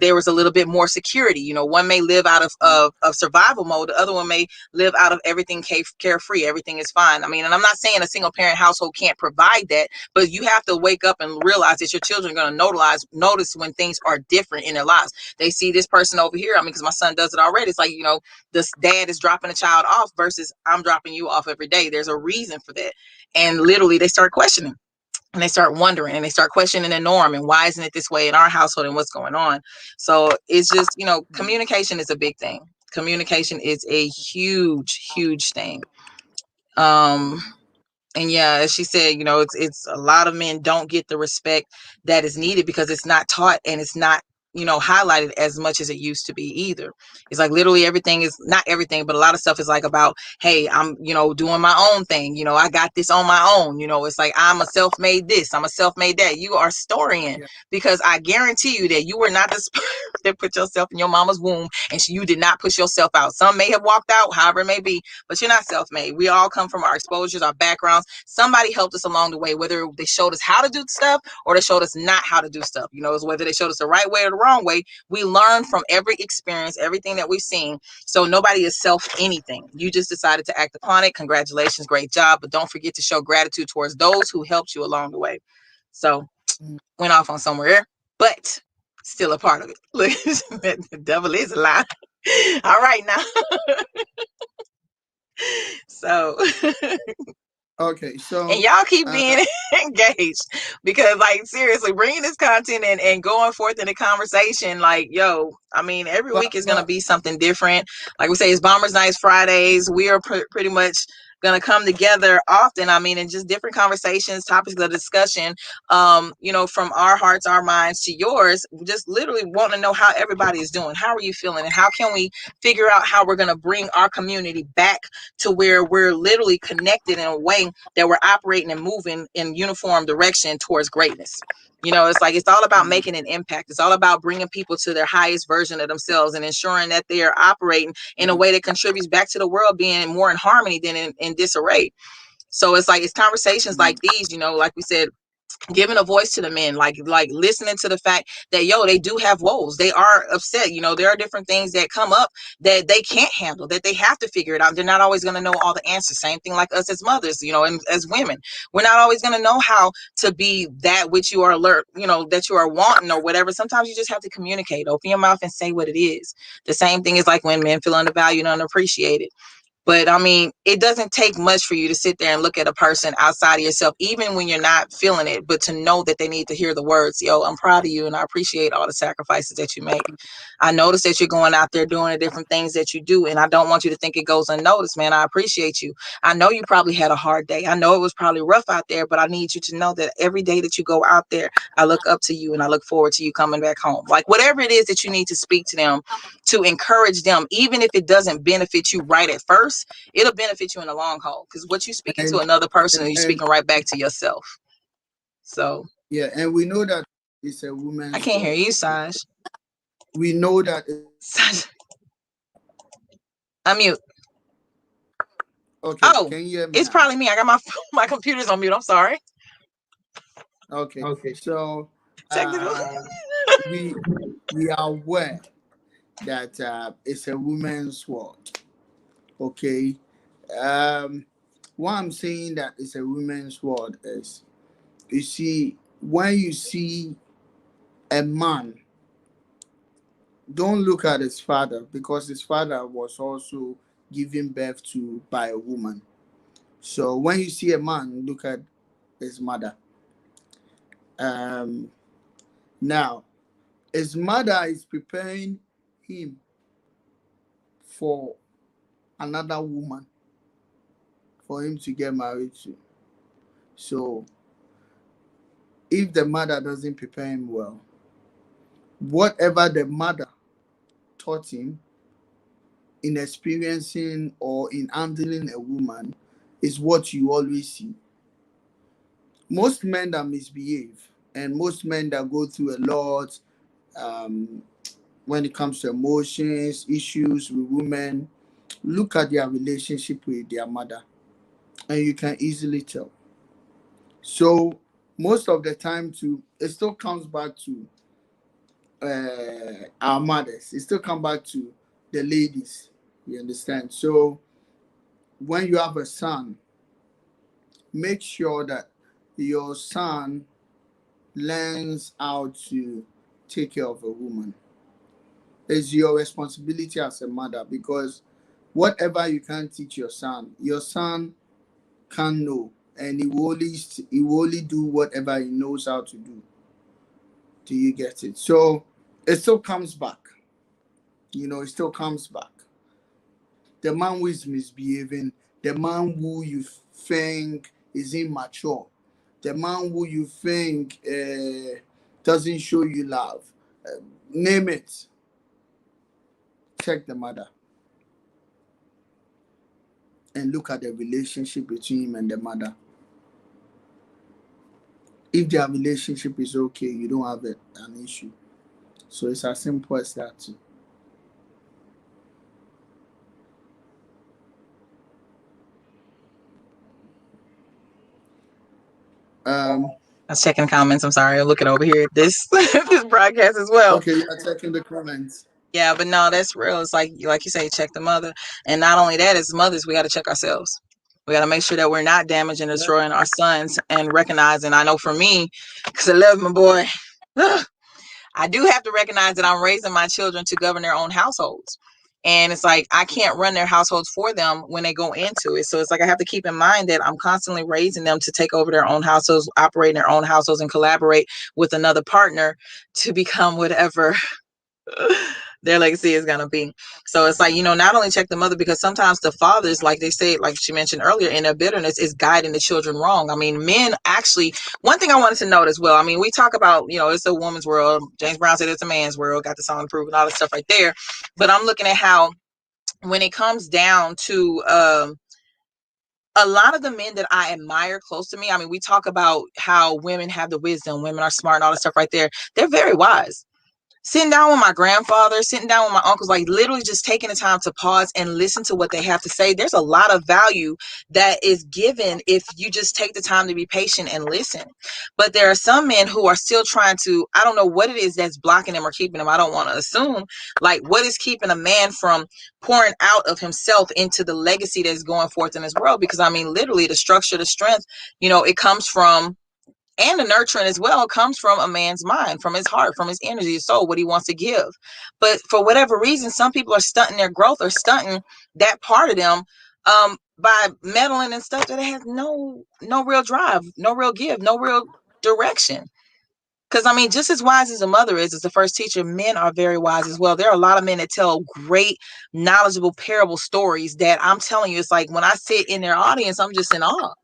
there was a little bit more security. One may live out of survival mode, the other one may live out of everything carefree, everything is fine. I mean, and I'm not saying a single parent household can't provide that, but you have to wake up and realize that your children are going to notice when things are different in their lives. They see this person over here. I mean, because my son does it already. It's like, this dad is dropping a child off versus I'm dropping you off every day. There's a reason for that. And literally they start questioning. and they start wondering and they start questioning the norm and why isn't it this way in our household and what's going on. So it's just, communication is a big thing. Communication is a huge thing. um and yeah, as she said, it's a lot of men don't get the respect that is needed because it's not taught and it's not, highlighted as much as it used to be either. It's like literally everything is not everything, but a lot of stuff is like about, hey, I'm, doing my own thing. I got this on my own. It's like I'm a self-made this, I'm a self-made that. You are storing, Yeah. because I guarantee you that you were not the sperm that put yourself in your mama's womb, and you did not push yourself out. Some may have walked out, however it may be, but you're not self-made. We all come from our exposures, our backgrounds. Somebody helped us along the way, whether they showed us how to do stuff or they showed us not how to do stuff. It's whether they showed us the right way or the wrong way. We learn from every experience, everything that we've seen. So nobody is self anything. You just decided to act upon it. Congratulations, great job. But don't forget to show gratitude towards those who helped you along the way. So Mm. went off on somewhere, but still a part of it. Look, the devil is a lie. All right now. So Okay, and so y'all keep uh, being engaged, because like seriously bringing this content and going forth in the conversation, like, yo, I mean, every but week is going to but be something different. Like we say, it's Bombers Nights Fridays. We are pretty much going to come together often, I mean, in just different conversations, topics of discussion, from our hearts, our minds to yours, just literally want to know how everybody is doing. How are you feeling, and how can we figure out how we're going to bring our community back to where we're literally connected in a way that we're operating and moving in uniform direction towards greatness. It's like it's all about mm, making an impact. It's all about bringing people to their highest version of themselves and ensuring that they are operating in a mm, way that contributes back to the world being more in harmony than in disarray. So it's like it's conversations mm, like these, like we said, giving a voice to the men, like listening to the fact that, yo, they do have woes, they are upset, there are different things that come up that they can't handle, that they have to figure it out. They're not always going to know all the answers. Same thing like us as mothers, and as women, we're not always going to know how to be that which you are alert, that you are wanting or whatever. Sometimes you just have to communicate, open your mouth and say what it is. The same thing is like when men feel undervalued and unappreciated. But I mean, it doesn't take much for you to sit there and look at a person outside of yourself, even when you're not feeling it, but to know that they need to hear the words, yo, I'm proud of you and I appreciate all the sacrifices that you make. I notice that you're going out there doing the different things that you do, and I don't want you to think it goes unnoticed, man. I appreciate you. I know you probably had a hard day. I know it was probably rough out there, but I need you to know that every day that you go out there, I look up to you and I look forward to you coming back home. Like whatever it is that you need to speak to them, to encourage them, even if it doesn't benefit you right at first, it'll benefit you in the long haul, because what you speaking to and, another person, and you're and speaking right back to yourself. So yeah, and we know that it's a I woman's can't hear world. you, Saj. We know that. Saj, I'm mute. Okay, Oh, can you hear me it's now? probably me. I got my my computer's on mute. I'm sorry. Okay, so Technical. we we are aware that it's a woman's world. Okay, um, what I'm saying that it's a women's world is, you see, when you see a man, don't look at his father, because his father was also given birth to by a woman. So when you see a man, look at his mother. Um, Now, his mother is preparing him for another woman for him to get married to. So if the mother doesn't prepare him well, whatever the mother taught him in experiencing or in handling a woman is what you always see. Most men that misbehave and most men that go through a lot, um, when it comes to emotions, issues with women, look at their relationship with their mother, and you can easily tell. So most of the time, too, it still comes back to our mothers. It still comes back to the ladies. You understand? So when you have a son, make sure that your son learns how to take care of a woman. It's your responsibility as a mother, because whatever you can teach your son can know and he will only do whatever he knows how to do. Do you get it? So it still comes back. It still comes back. The man who is misbehaving, the man who you think is immature, the man who you think doesn't show you love, name it. Check the mother and look at the relationship between him and the mother. If their relationship is okay, you don't have an issue. So it's as simple as that too. Um, I was checking comments. I'm sorry. I'm looking over here at this this broadcast as well. okay, you're checking the comments. Yeah, but no, that's real. It's like you say, check the mother, and not only that, as mothers, we got to check ourselves. We got to make sure that we're not damaging and Yeah. destroying our sons, and recognizing. I know for me, because I love my boy, I do have to recognize that I'm raising my children to govern their own households. And it's like I can't run their households for them when they go into it. So it's like I have to keep in mind that I'm constantly raising them to take over their own households, operate in their own households, and collaborate with another partner to become whatever their legacy is going to be. So it's like, not only check the mother, because sometimes the fathers, like they say, like she mentioned earlier, in their bitterness is guiding the children wrong. I mean, men actually, one thing I wanted to note as well, I mean, we talk about, it's a woman's world. James Brown said it's a man's world, got the song to prove and all that stuff right there. But I'm looking at how, when it comes down to a lot of the men that I admire close to me, I mean, we talk about how women have the wisdom, women are smart and all that stuff right there. They're very wise. Sitting down with my grandfather, sitting down with my uncles, like literally just taking the time to pause and listen to what they have to say. There's a lot of value that is given if you just take the time to be patient and listen. But there are some men who are still trying to, I don't know what it is that's blocking them or keeping them. I don't want to assume, like, what is keeping a man from pouring out of himself into the legacy that's going forth in this world? Because I mean, literally the structure, the strength, it comes from, and the nurturing as well, comes from a man's mind, from his heart, from his energy, his soul, what he wants to give. But for whatever reason, some people are stunting their growth or stunting that part of them by meddling and stuff that has no real drive, no real give, no real direction. Because I mean, just as wise as a mother is as the first teacher, men are very wise as well. There are a lot of men that tell great, knowledgeable parable stories that I'm telling you, it's like when I sit in their audience, I'm just in awe.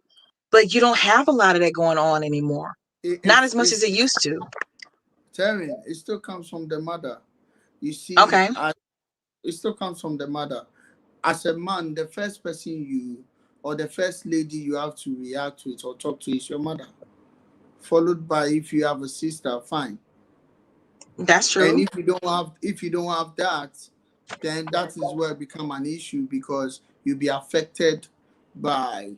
But you don't have a lot of that going on anymore. Not as much as It's it used to. Terry, it still comes from the mother. You see, Okay. it still comes from the mother. As a man, the first person you or the first lady you have to react to it or talk to is your mother. Followed by, if you have a sister, fine. That's And true. if you don't have that, then that is where it become an issue, because you'll be affected by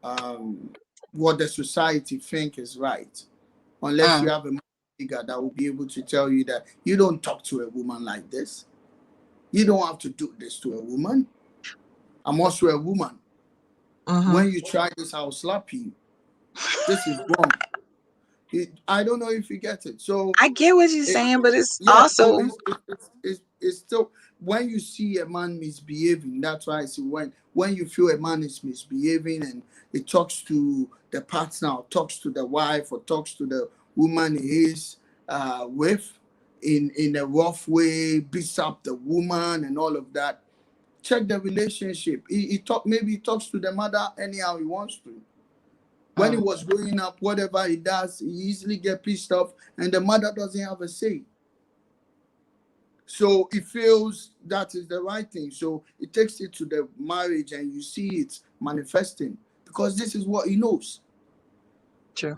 um, what the society think is right, unless you Mm, have a figure that will be able to tell you that you don't talk to a woman like this. You don't have to do this to a woman. I'm also a woman. mm-hmm. When you try this, I'll slap you. This is wrong. I don't know if you get it. So, I get what you're it, saying, but it's yeah. So also it's still, when you see a man misbehaving. That's why I say, when you feel a man is misbehaving and it talks to the partner, or talks to the wife, or talks to the woman he is with in a rough way, beats up the woman and all of that. Check the relationship. Maybe he talks to the mother anyhow he wants to. When he mm, was growing up, whatever he does, he easily get pissed off, and the mother doesn't have a say. So he feels that is the right thing. So he takes it to the marriage, and you see it manifesting, because this is what he knows. true.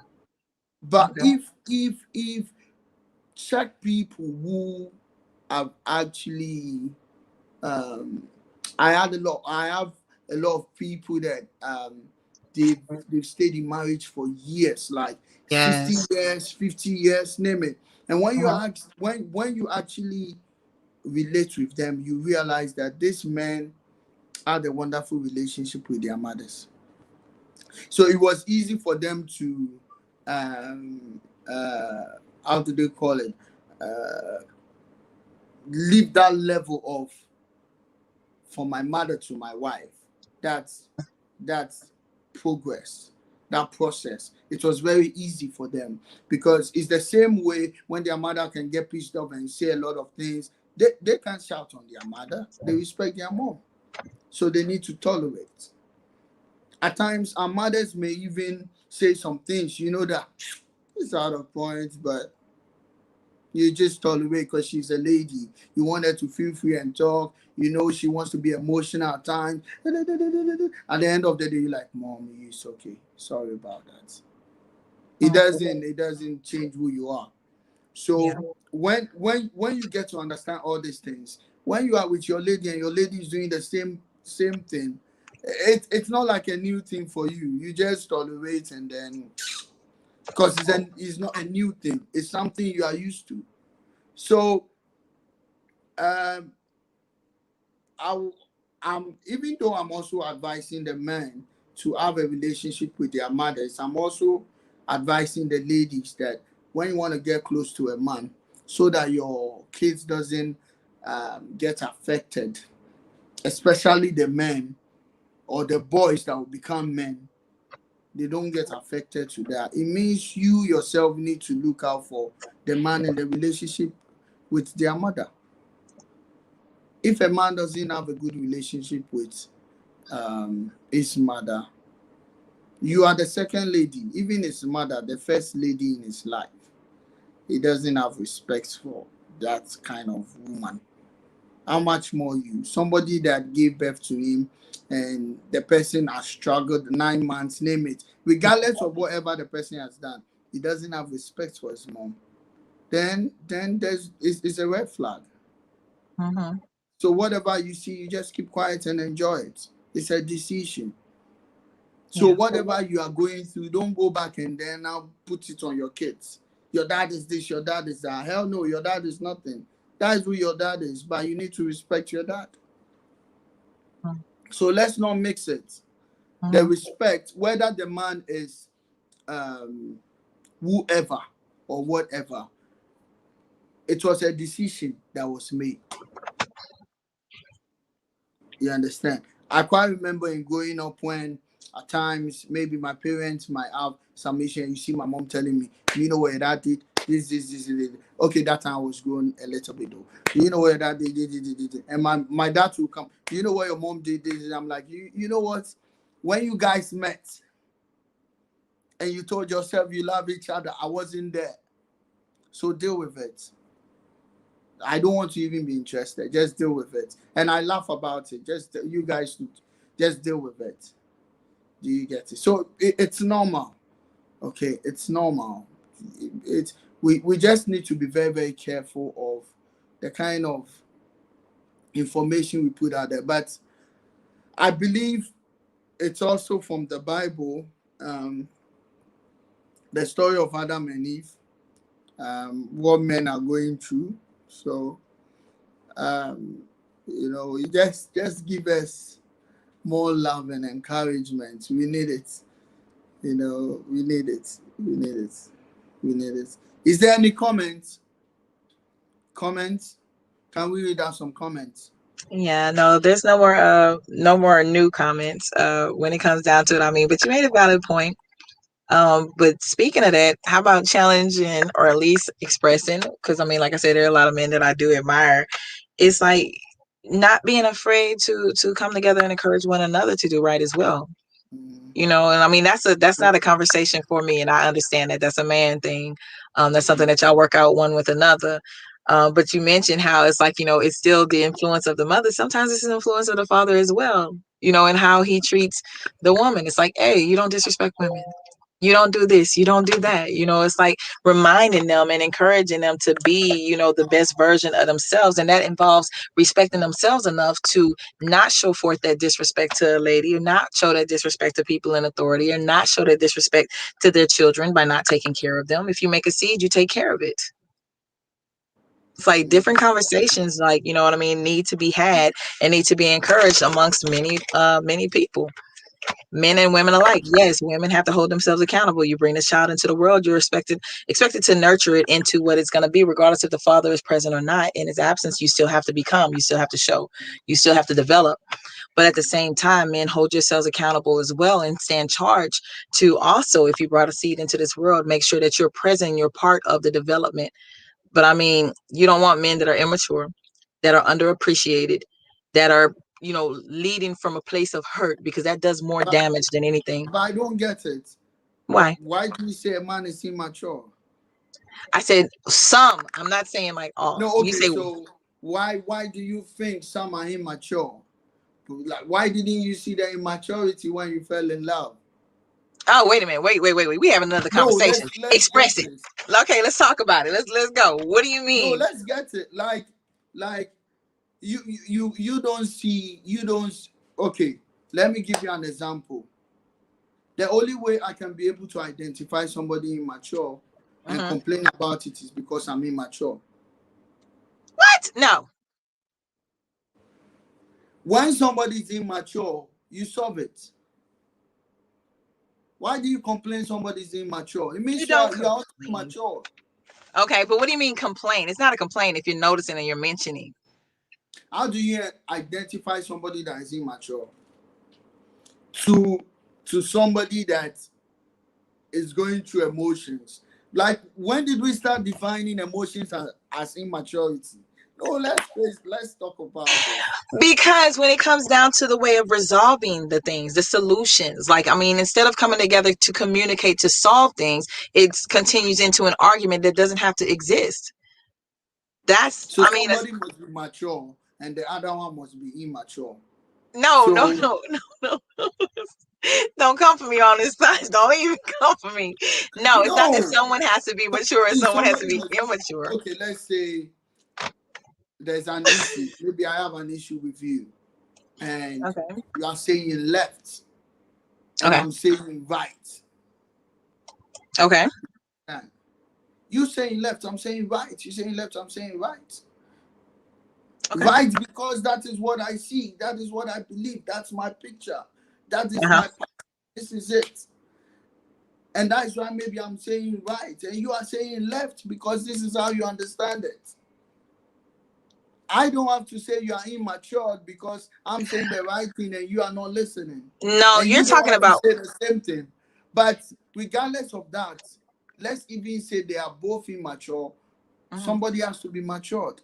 But Okay. if check people who have actually, um, I have a lot of people that they've they've stayed in marriage for years, like 60 Yes. years, 50 years, name it. And when you Mhm. ask, when you actually relate with them, you realize that these men had a wonderful relationship with their mothers. So it was easy for them to, um, uh, how do they call it? Uh, Leave that level of, from my mother to my wife. That's progress. that process. It was very easy for them because it's the same way when their mother can get pissed off and say a lot of things. They can't shout on their mother. They respect their mom. So they need to tolerate. At times, our mothers may even say some things, that it's out of point, but you just tolerate because she's a lady. You want her to feel free and talk. She wants to be emotional at times. At the end of the day, you're like, Mom, it's okay. Sorry about that. It doesn't change who you are. Yeah. So when you get to understand all these things, when you are with your lady and your lady is doing the same thing, it's not like a new thing for you. You just tolerate, and then because it's not a new thing. It's something you are used to. So um, I, I'm even though I'm also advising the men to have a relationship with their mothers, I'm also advising the ladies that when you want to get close to a man, so that your kids doesn't get affected, especially the men or the boys that will become men, they don't get affected to that. It means you yourself need to look out for the man and the relationship with their mother. If a man doesn't have a good relationship with his mother, you are the second lady, even his mother, the first lady in his life. He doesn't have respect for that kind of woman. How much more you? Somebody that gave birth to him and the person has struggled 9 months, name it, regardless of whatever the person has done, he doesn't have respect for his mom. Then it's a red flag. Mm-hmm. So whatever you see, you just keep quiet and enjoy it. It's a decision. So Yeah. whatever you are going through, don't go back and then now put it on your kids. Your dad is this, your dad is that. Hell no, your dad is nothing. That is who your dad is, but you need to respect your dad. So let's not mix it. The Mm-hmm. respect, whether the man is um, whoever or whatever, it was a decision that was made. You understand? I quite remember in growing up when at times maybe my parents might have some issue and you see my mom telling me, you know what that did? This. Okay, that time I was growing a little bit though. You know what that did. And my dad will come, you know what your mom did this? I'm like, you know what? When you guys met and you told yourself you love each other, I wasn't there. So deal with it. I don't want to even be interested. Just deal with it. And I laugh about it. Just you guys just deal with it. Do you get it? So it's normal. Okay, it's normal. It's we just need to be very, very careful of the kind of information we put out there. But I believe it's also from the Bible, um, the story of Adam and Eve, what men are going through. So um, you just give us more love and encouragement. We need it. We need it. We need it. We need it. Is there any comments? Comments? Can we read out some comments? Yeah, no, there's no more new comments when it comes down to it. I mean, but you made a valid point. But speaking of that, how about challenging or at least expressing? Because I mean, like I said, there are a lot of men that I do admire. It's like not being afraid to come together and encourage one another to do right as well. Mm, And I mean that's not a conversation for me, and I understand that that's a man thing. That's something that y'all work out one with another. But you mentioned how it's like it's still the influence of the mother. Sometimes it's an influence of the father as well. And how he treats the woman. It's like, hey, you don't disrespect women. You don't do this, you don't do that. It's like reminding them and encouraging them to be, the best version of themselves. And that involves respecting themselves enough to not show forth that disrespect to a lady, or not show that disrespect to people in authority, or not show that disrespect to their children by not taking care of them. If you make a seed, you take care of it. It's like different conversations, like, what I mean, need to be had and need to be encouraged amongst many people, men and women alike. Yes, women have to hold themselves accountable. You bring this child into the world, you're expected to nurture it into what it's going to be, regardless if the father is present or not. In his absence, you still have to become, you still have to show, you still have to develop. But at the same time, men, hold yourselves accountable as well and stand charged to also, if you brought a seed into this world, make sure that you're present, you're part of the development. But I mean, you don't want men that are immature, that are underappreciated, that are, leading from a place of hurt, because that does more But, damage than anything. but I don't get it. Why? Why do you say a man is immature? I said some. I'm not saying like all. No, You okay, say, so why do you think some are immature? Like, why didn't you see the immaturity when you fell in love? oh, wait a minute. Wait. We have another No, conversation. let's Express get it. it. Okay, let's talk about it. Let's go. What do you No, mean? let's get it. Like you don't see, you don't. Okay, let me give you an example. The only way I can be able to identify somebody immature and Hmm. complain about it is because I'm immature. What? No. When somebody is immature, you solve it. Why do you complain somebody's immature? It You means don't you're also complain. immature. Okay, but what do you mean complain? It's not a complaint if you're noticing and you're mentioning. How do you identify somebody that is immature? To somebody that is going through emotions. Like, when did we start defining emotions as immaturity? No, let's talk about this. Because when it comes down to the way of resolving the things, the solutions, like, I mean, instead of coming together to communicate, to solve things, it continues into an argument that doesn't have to exist. That's, So I mean, somebody must be mature and the other one must be immature. no, no, So no, no, no. Don't come for me on this side. Don't even come for me. No, it's not that no, someone has to be mature and someone has to somebody be must. immature. Okay, let's say there's an issue. Maybe I have an issue with you, and Okay. you are saying left, and Okay. I'm saying right. Okay. And you saying left, I'm saying right. You saying left, I'm saying right. Okay. Right, because that is what I see. That is what I believe. That's my picture. That is Uh-huh. my. This is it. And that's why maybe I'm saying right, and you are saying left because this is how you understand it. I don't have to say you are immature because I'm saying the right thing and you are not listening. No, And you're you don't talking have to about, say the same thing. But regardless of that, let's even say they are both immature. mhm, Somebody has to be matured.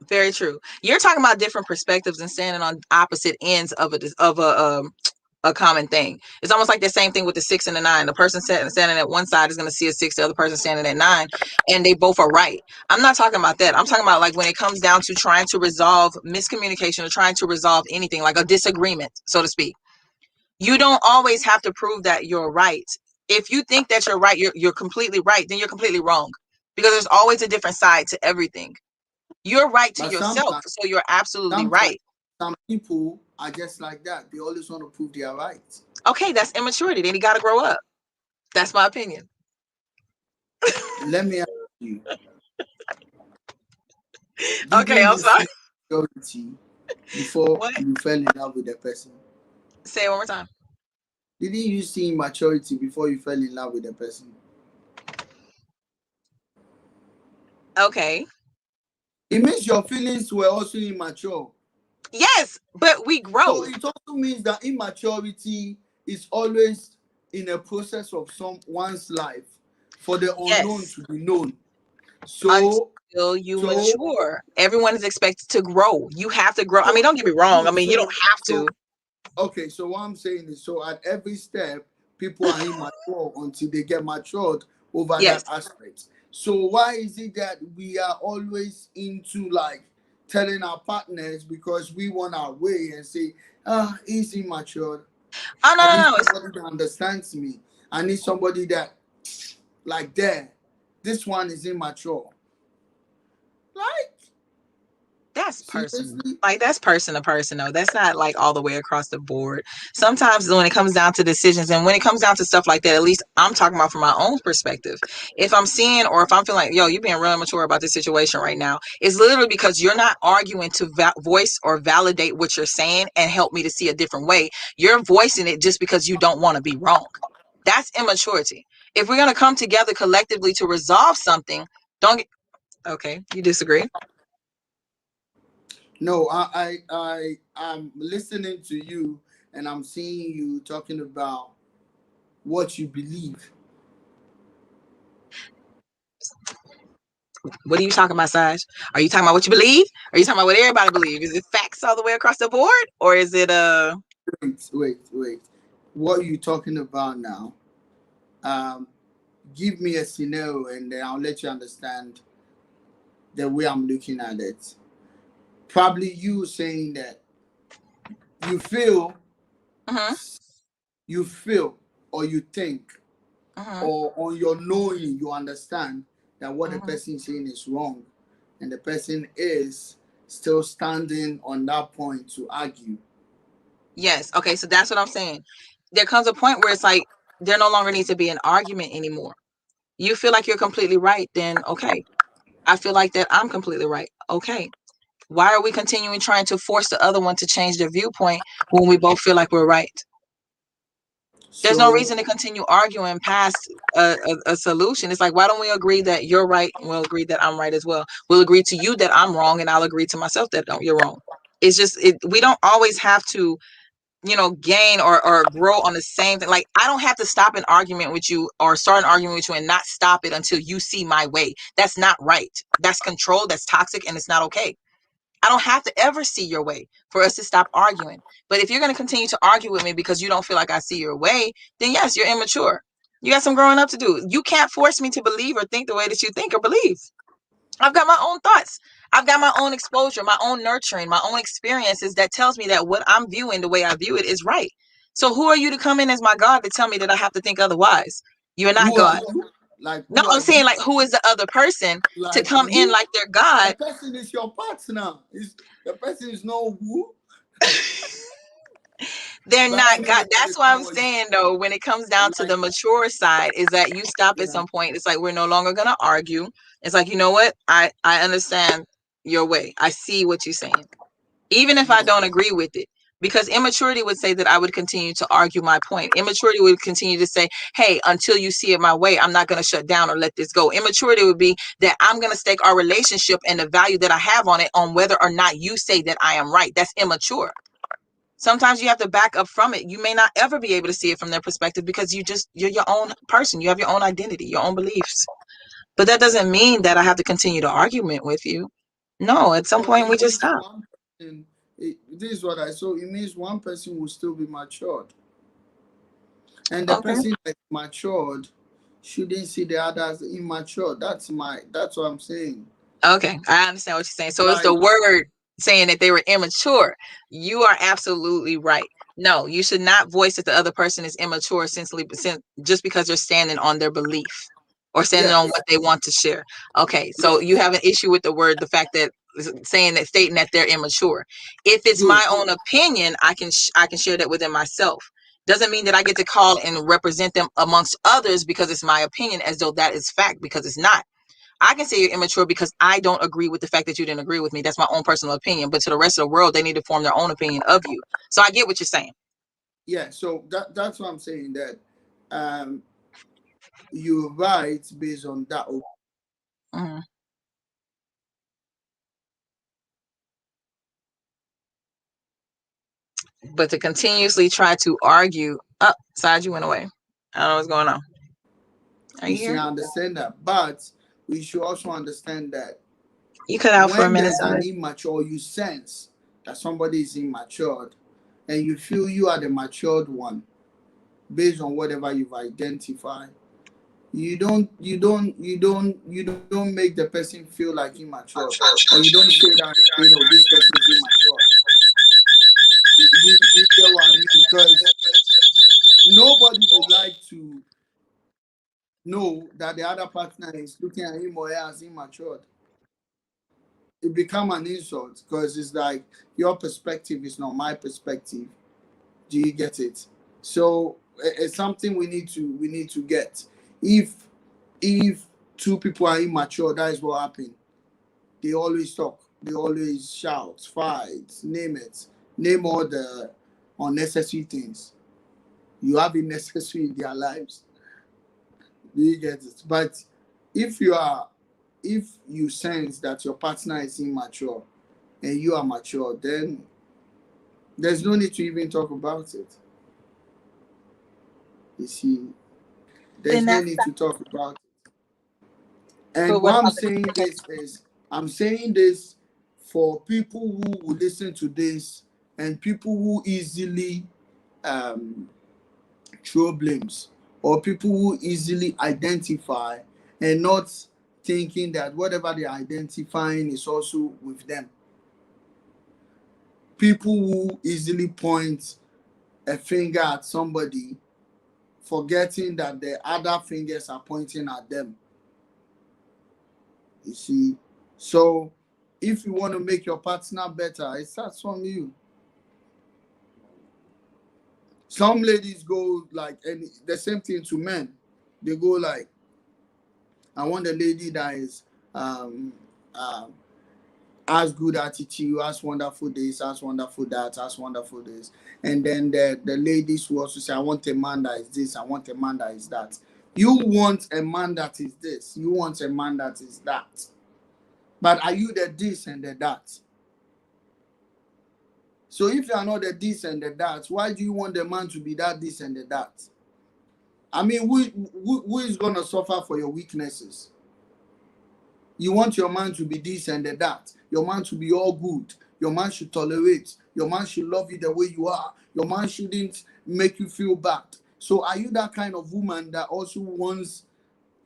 very true. You're talking about different perspectives and standing on opposite ends of a common thing. It's almost like the same thing with the 6 and the 9. The person standing at one side is going to see a 6, the other person standing at 9, and they both are right. I'm not talking about that. I'm talking about like when it comes down to trying to resolve miscommunication or trying to resolve anything like a disagreement, so to speak. You don't always have to prove that you're right. If you think that you're right, you're completely right, then you're completely wrong. Because there's always a different side to everything. You're right to But yourself, sometimes, so you're absolutely sometimes right. some people are just like that. They always want to prove they are right. Okay, that's immaturity. Then you got to grow up. That's my opinion. Let me ask you, Okay, didn't I'm you sorry. see maturity before What? you fell in love with the person? Say it one more time. Didn't you see maturity before you fell in love with the person? Okay. It means your feelings were also immature. Yes, but we So grow. it also means that immaturity is always in a process of someone's life for the unknown Yes, to be known. So, until you so, mature. Everyone is expected to grow. You have to grow. I mean, so, don't get me wrong. I no, mean, you don't have so, to. okay. So what I'm saying is, so at every step, people are immature until they get matured over Yes. that aspect. So why is it that we are always into like telling our partners because we want our way and say, ah, he's immature. Oh, no, I need no, no. somebody that understands me. I need somebody that, like, there, this one is immature. Like, That's personal. seriously? Like that's person to person though. That's not like all the way across the board. Sometimes when it comes down to decisions and when it comes down to stuff like that, at least I'm talking about from my own perspective. If I'm seeing or if I'm feeling like, yo, you're being real immature about this situation right now, it's literally because you're not arguing to voice or validate what you're saying and help me to see a different way. You're voicing it just because you don't want to be wrong. That's immaturity. If we're gonna come together collectively to resolve something, don't get okay, you disagree? No, I'm listening to you, and I'm seeing you talking about what you believe. What are you talking about, Saj? Are you talking about what you believe? Are you talking about what everybody believes? Is it facts all the way across the board, or is it Wait. What you talking about now? Um, Give me a scenario, and then I'll let you understand the way I'm looking at it. Probably you saying that you feel, Uh-huh. you feel, or you think, Uh-huh. or on your knowing, you understand that what the Uh-huh. person is saying is wrong, and the person is still standing on that point to argue. Yes. Okay, so that's what I'm saying. There comes a point where it's like there no longer needs to be an argument anymore. You feel like you're completely right, then okay. I feel like that I'm completely right. Okay. Why are we continuing trying to force the other one to change their viewpoint when we both feel like we're right? There's no So reason to continue arguing past a solution. It's like, why don't we agree that you're right and we'll agree that I'm right as well? We'll agree to you that I'm wrong and I'll agree to myself that you're wrong. It's just, we don't always have to, gain or grow on the same thing. Like, I don't have to stop an argument with you or start an argument with you and not stop it until you see my way. That's not right. That's control. That's toxic, and it's not okay. I don't have to ever see your way for us to stop arguing. But if you're going to continue to argue with me because you don't feel like I see your way, then yes, you're immature. You got some growing up to do. You can't force me to believe or think the way that you think or believe. I've got my own thoughts. I've got my own exposure, my own nurturing, my own experiences that tells me that what I'm viewing, the way I view it, is right. So who are you to come in as my God to tell me that I have to think otherwise? You're not who are God. you? Like No, who I'm are you? saying, like, who is the other person to Like come in who? like they're The God? person is your partner. Is the person is no who? They're But not anyway, God. I That's why I'm understand what you saying, though, when it comes down to like. the mature side, is that you stop at Yeah, some point. It's like, we're no longer gonna argue. It's like, you know what? I understand your way. I see what you're saying, even if I yeah. don't agree with it. Because immaturity would say that I would continue to argue my point. Immaturity would continue to say, hey, until you see it my way, I'm not going to shut down or let this go. Immaturity would be that I'm going to stake our relationship and the value that I have on it on whether or not you say that I am right. That's immature. Sometimes you have to back up from it. You may not ever be able to see it from their perspective because you're your own person. You have your own identity, your own beliefs. But that doesn't mean that I have to continue the argument with you. No, at some So point it we just means stop. one person. This is what I saw. It means one person will still be matured, and the Okay. person that's matured shouldn't see the others immature. That's what I'm saying. Okay, I understand what you're saying. So it's the Like word saying that they were immature. You are absolutely right. No, you should not voice that the other person is immature just because they're standing on their belief or standing on yes, what they want to share. Okay, so you yes, have an issue with the word, the fact that stating that they're immature. If it's good. my own opinion, I can share that within myself. Doesn't mean that I get to call and represent them amongst others because it's my opinion, as though that is fact, because it's not. I can say you're immature because I don't agree with the fact that you didn't agree with me. That's my own personal opinion. But to the rest of the world, they need to form their own opinion of you. So I get what you're saying. Yeah, so that's what I'm saying. That um, you write based on that. Mhm. But to continuously try to argue, Side, you went away. I don't know what's going on. Are You you see, here? I understand that, but we should also understand that You cut out for a when minute, there's an Side. immature, you sense that somebody is immature, and you feel you are the matured one based on whatever you've identified. You don't make the person feel like immature, or you don't say that, this person is immature. You get what I mean? Because nobody would like to know that the other partner is looking at him or her as immature. It become an insult because it's like your perspective is not my perspective. Do you get it? So it's something we need to get. If two people are immature, that is what happens. They always talk, they always shout, fight, name it, name all the unnecessary things. You have it necessary in their lives. Do you get it? But if you sense that your partner is immature, and you are mature, then there's no need to even talk about it. You see, there's And no that's need to talk about it. but And what why I'm about the saying this is, I'm saying this for people who will listen to this and people who easily um, throw blames, or people who easily identify and not thinking that whatever they're identifying is also with them. People who easily point a finger at somebody, forgetting that the other fingers are pointing at them. You see, so if you want to make your partner better, it starts from you. Some ladies go like, and the same thing to men. They go like, I want a lady that is um, um has good attitude, has wonderful this, has wonderful that, has wonderful this. And then the ladies who also say, I want a man that is this, I want a man that is that. You want a man that is this, you want a man that is that. But are you the this and the that? So if you are not the this and the that, why do you want the man to be that this and the that? I mean, who is going to suffer for your weaknesses? You want your man to be this and that. Your man to be all good. Your man should tolerate. Your man should love you the way you are. Your man shouldn't make you feel bad. So are you that kind of woman that also wants,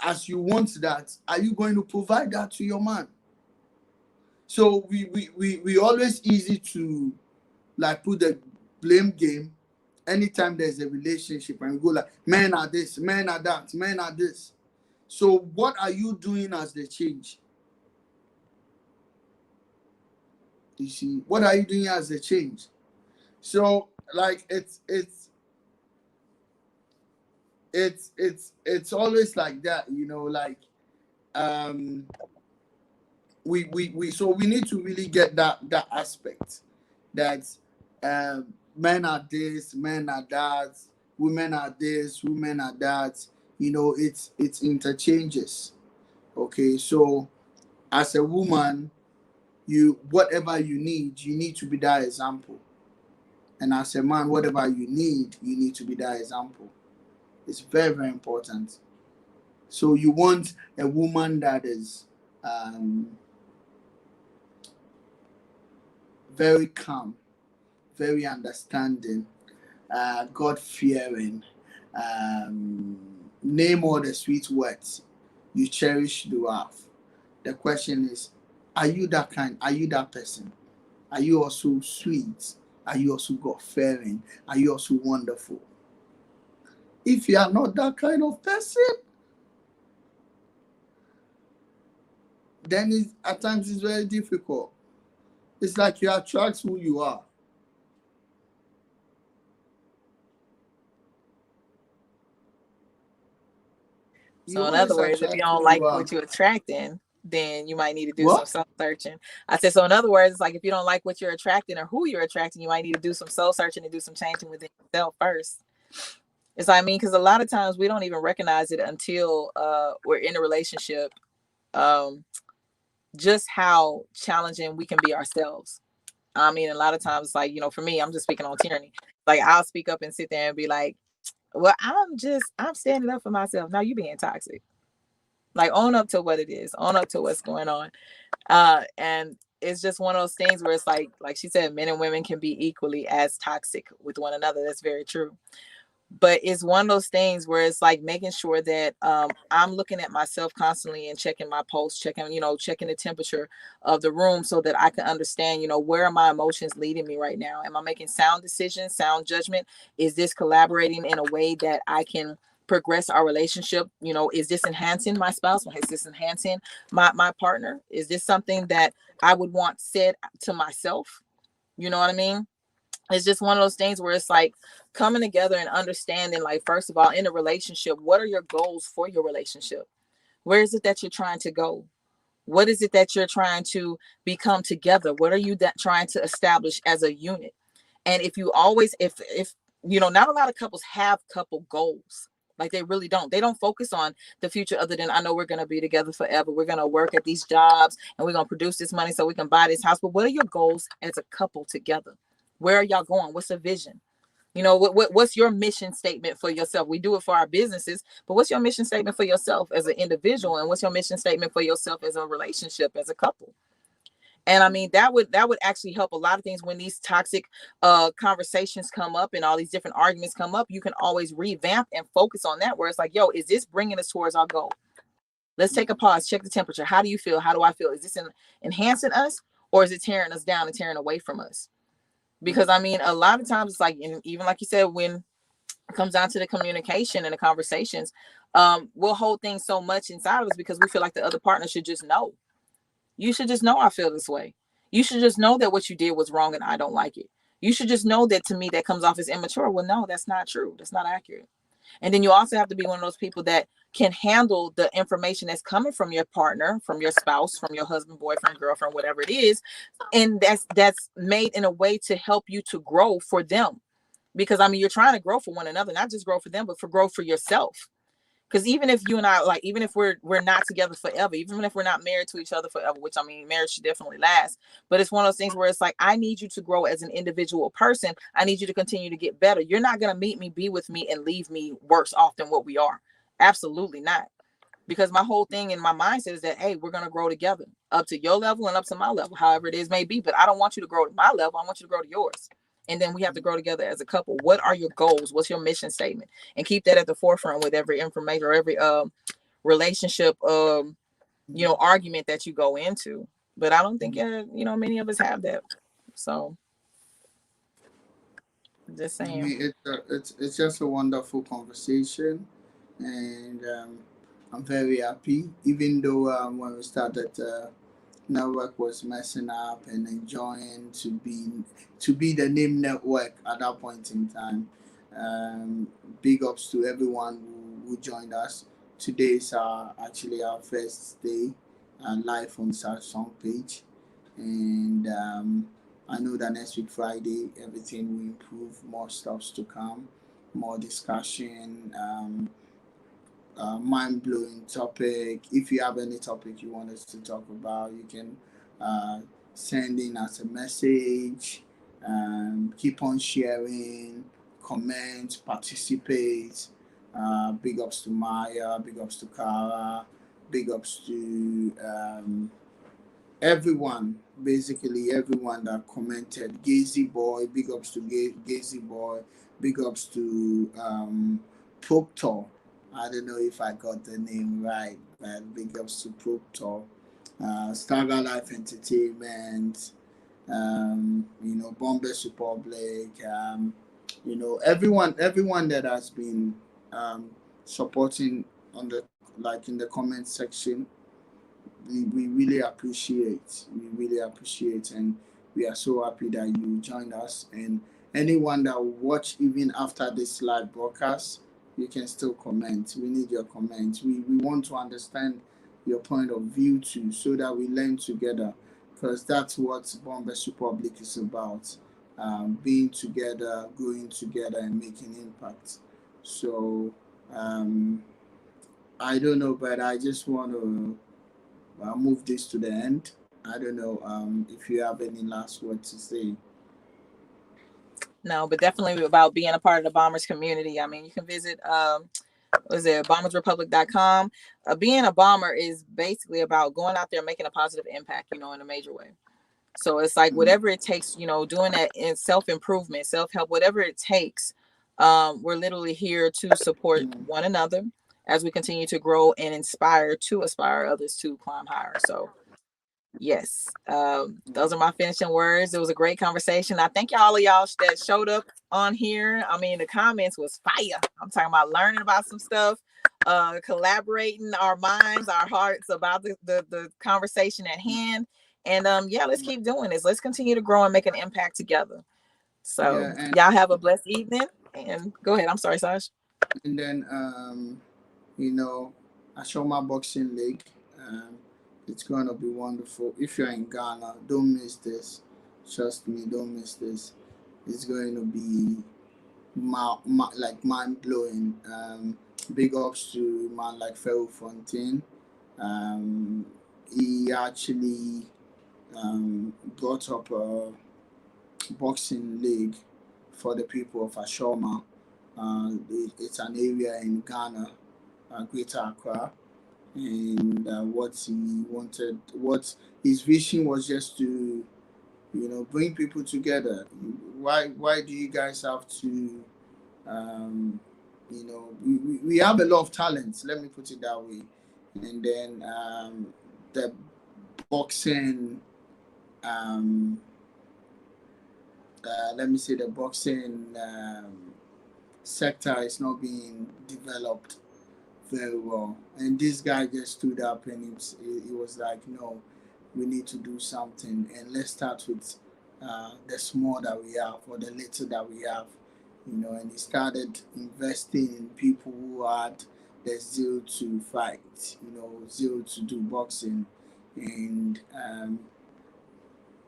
as you want that, are you going to provide that to your man? So we always easy to like put the blame game anytime there's a relationship, and we go like, men are this, men are that, men are this. So what are you doing as the change? You see, what are you doing as a change? So like it's always like that, you know, like um we so we need to really get that aspect that men are this, men are that, women are this, women are that. You know, it's interchanges. Okay, so as a woman, you whatever you need to be that example. And as a man, whatever you need to be that example. It's very, very important. So you want a woman that is very calm, very understanding, God fearing, name all the sweet words you cherish the earth. The question is, are you that kind? Are you that person? Are you also sweet? Are you also God fearing? Are you also wonderful? If you are not that kind of person, then at times it's very difficult. It's like you attract who you are. You So in other always words, if you attract who don't you like are. what you're attracting, then you might need to do some What? soul searching. I said, so in other words, it's like if you don't like what you're attracting or who you're attracting, you might need to do some soul searching and do some changing within yourself first. It's like, I mean, because a lot of times we don't even recognize it until we're in a relationship. Um, just how challenging we can be ourselves. I mean, a lot of times, it's like, you know, for me, I'm just speaking on tyranny. Like, I'll speak up and sit there and be like, well, I'm standing up for myself. Now you being toxic. Like, own up to what it is, own up to what's going on. And it's just one of those things where it's like she said, men and women can be equally as toxic with one another. That's very true. But it's one of those things where it's like making sure that I'm looking at myself constantly and checking my pulse, checking the temperature of the room so that I can understand, where are my emotions leading me right now? Am I making sound decisions, sound judgment? Is this collaborating in a way that I can progress our relationship? Is this enhancing my spouse? Is this enhancing my partner? Is this something that I would want said to myself? You know what I mean? It's just one of those things where it's like coming together and understanding, like, first of all, in a relationship, what are your goals for your relationship? Where is it that you're trying to go? What is it that you're trying to become together? What are you trying to establish as a unit? And if you always, if not a lot of couples have couple goals. Like they really don't. They don't focus on the future other than I know we're gonna be together forever. We're gonna work at these jobs and we're gonna produce this money so we can buy this house. But what are your goals as a couple together? Where are y'all going? What's the vision? What's your mission statement for yourself? We do it for our businesses, but what's your mission statement for yourself as an individual, and what's your mission statement for yourself as a relationship, as a couple? And I mean, that would actually help a lot of things when these toxic conversations come up and all these different arguments come up. You can always revamp and focus on that, where it's like, yo, is this bringing us towards our goal? Let's take a pause, check the temperature. How do you feel? How do I feel? Is this enhancing us, or is it tearing us down and tearing away from us? Because I mean, a lot of times it's like, and even like you said, when it comes down to the communication and the conversations, we'll hold things so much inside of us because we feel like the other partner should just know. You should just know I feel this way. You should just know that what you did was wrong and I don't like it. You should just know that, to me, that comes off as immature. Well, no, that's not true. That's not accurate. And then you also have to be one of those people that can handle the information that's coming from your partner, from your spouse, from your husband, boyfriend, girlfriend, whatever it is. And that's made in a way to help you to grow for them. Because I mean, you're trying to grow for one another, not just grow for them, but for growth for yourself. Because even if you and I, like, even if we're not together forever, even if we're not married to each other forever, which I mean, marriage should definitely last, but it's one of those things where it's like, I need you to grow as an individual person. I need you to continue to get better. You're not going to meet me, be with me, and leave me worse off than what we are. Absolutely not. Because my whole thing in my mindset is that, hey, we're going to grow together, up to your level and up to my level, however it is may be. But I don't want you to grow to my level. I want you to grow to yours. And then we have to grow together as a couple. What are your goals? What's your mission statement? And keep that at the forefront with every information or every relationship, argument that you go into. But I don't think, many of us have that. So just I saying. mean, it's just a wonderful conversation, and I'm very happy. Even though when we started, network was messing up and enjoying to be the name network at that point in time. Big ups to everyone who joined us. Today is actually our first day live on Samsung page, and I know that next week Friday everything will improve. More stuffs to come, more discussion. Mind blowing topic. If you have any topic you want us to talk about, you can uh, send in as a message. Keep on sharing, comment, participate. Big ups to Maya, big ups to Kara, big ups to everyone, basically everyone that commented. Gazy Boy, big ups to Gazy Boy, big ups to Proctor. I don't know if I got the name right, but big ups to Proctor. Starga Life Entertainment, Bombers Republic, everyone that has been supporting on the like in the comment section. We really appreciate. We really appreciate, and we are so happy that you joined us. And anyone that will watch even after this live broadcast, you can still comment. We need your comments. We want to understand your point of view too, so that we learn together, because that's what Bombers Republic is about. Being together, growing together, and making impact. So I don't know, but I just want to I'll move this to the end. I don't know if you have any last words to say. No, but definitely about being a part of the Bombers community. I mean, you can visit was it bombersrepublic.com. Being a bomber is basically about going out there and making a positive impact, in a major way. So it's like Mm, whatever it takes, doing that in self-improvement, self-help, whatever it takes. We're literally here to support mm, one another as we continue to grow and aspire others to climb higher. So yes, those are my finishing words. It was a great conversation. I thank all of y'all that showed up on here. I mean, the comments was fire. I'm talking about learning about some stuff, collaborating our minds, our hearts about the conversation at hand. And yeah, let's keep doing this. Let's continue to grow and make an impact together. So yeah, y'all have a blessed evening. And go ahead. I'm sorry, Saj. and then you know, Ashoma Boxing League. It's gonna be wonderful. If you're in Ghana, don't miss this. Trust me, don't miss this. It's going to be like mind blowing. Big ups to a man like Phil Fontaine. He actually brought up a boxing league for the people of Ashoma. It's an area in Ghana, Greater Accra, and what he wanted, what his vision was just to, bring people together. Why do you guys have to, um, we have a lot of talents. Let me put it that way, and then the boxing, um, let me say the boxing sector is not being developed very well. And this guy just stood up and he was like, no, we need to do something. And let's start with the small that we have or the little that we have. And he started investing in people who had the zeal to fight, zeal to do boxing. And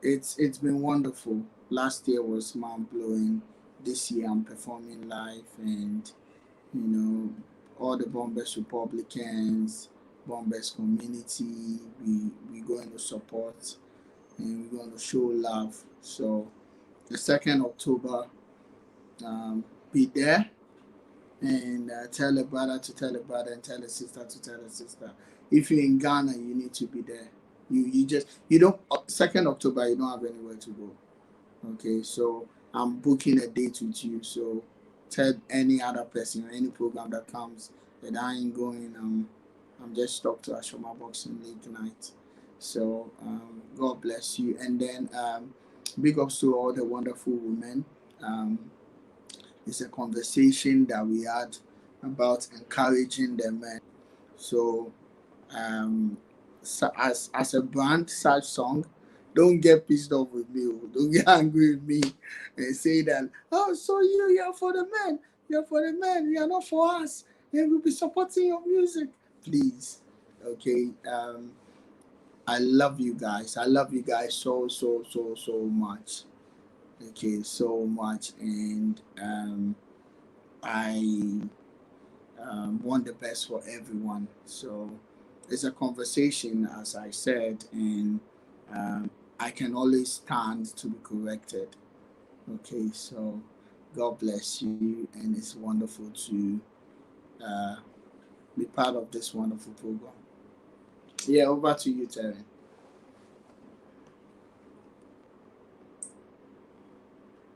it's been wonderful. Last year was mind blowing. This year I'm performing live, and you know all the Bombers Republicans, Bombers community, we going to support and we're going to show love. So the 2nd October, be there and tell a brother to tell a brother and tell a sister to tell a sister. If you're in Ghana, you need to be there. You don't 2nd October, you don't have anywhere to go. Okay, so I'm booking a date with you. So tell any other person or any program that comes that I ain't going. I'm just stuck to Ashoma Boxing League tonight. So God bless you. And then big ups to all the wonderful women. It's a conversation that we had about encouraging the men. So as a brand, such song, don't get pissed off with me. Don't get angry with me and say that, oh, so you're for the men. You're for the men. You're not for us. And we'll be supporting your music. Please. Okay. I love you guys. I love you guys so much. Okay, so much. And I want the best for everyone. So it's a conversation, as I said, and I can always stand to be corrected. Okay, so God bless you, and it's wonderful to uh, be part of this wonderful program. Yeah, over to you, Terry.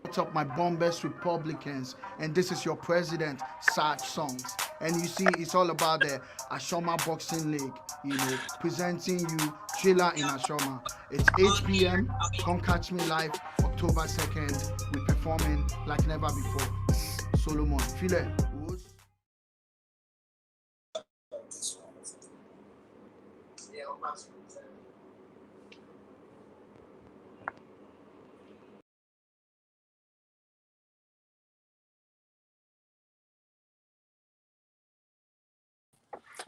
What's up, my Bombers Republicans? And this is your president, Sad Songs. And you see, it's all about the Ashoma Boxing League, presenting you Thriller in Ashoma. It's 8 p.m. Come catch me live October 2nd. We're performing like never before. Solomon, feel it.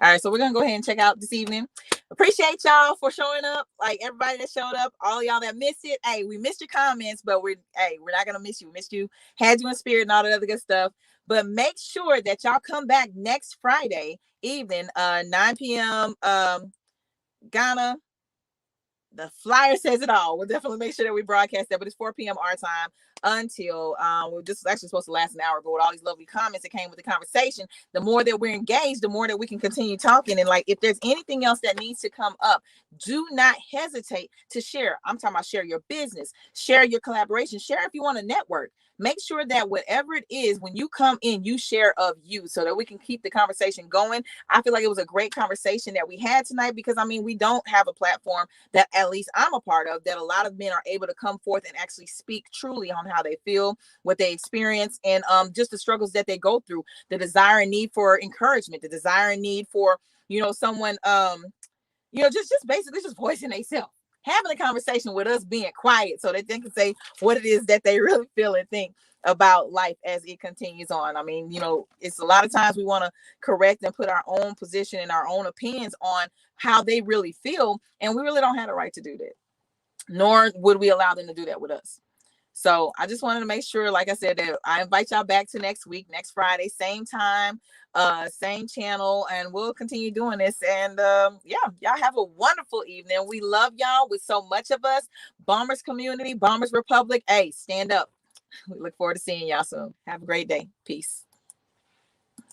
All right, so we're gonna go ahead and check out this evening. Appreciate y'all for showing up. Like everybody that showed up, all y'all that missed it. Hey, we missed your comments, but we're not gonna miss you. We missed you, had you in spirit and all that other good stuff. But make sure that y'all come back next Friday evening, 9 p.m. Ghana. The flyer says it all. We'll definitely make sure that we broadcast that, but it's 4 p.m. our time until this is actually supposed to last an hour, but with all these lovely comments that came with the conversation, the more that we're engaged, the more that we can continue talking. And like, if there's anything else that needs to come up, do not hesitate to share. I'm talking about share your business, share your collaboration, share if you want to network. Make sure that whatever it is, when you come in, you share of you so that we can keep the conversation going. I feel like it was a great conversation that we had tonight because, I mean, we don't have a platform that at least I'm a part of, that a lot of men are able to come forth and actually speak truly on how they feel, what they experience, and just the struggles that they go through, the desire and need for encouragement, the desire and need for, someone, just basically just voicing themselves, having a conversation with us, being quiet so that they can say what it is that they really feel and think about life as it continues on. I mean, it's a lot of times we want to correct and put our own position and our own opinions on how they really feel, and we really don't have the right to do that, nor would we allow them to do that with us. So I just wanted to make sure, like I said, that I invite y'all back to next week, next Friday, same time, same channel, and we'll continue doing this. And yeah, y'all have a wonderful evening. We love y'all with so much of us. Bombers community, Bombers Republic. Hey, stand up. We look forward to seeing y'all soon. Have a great day. Peace.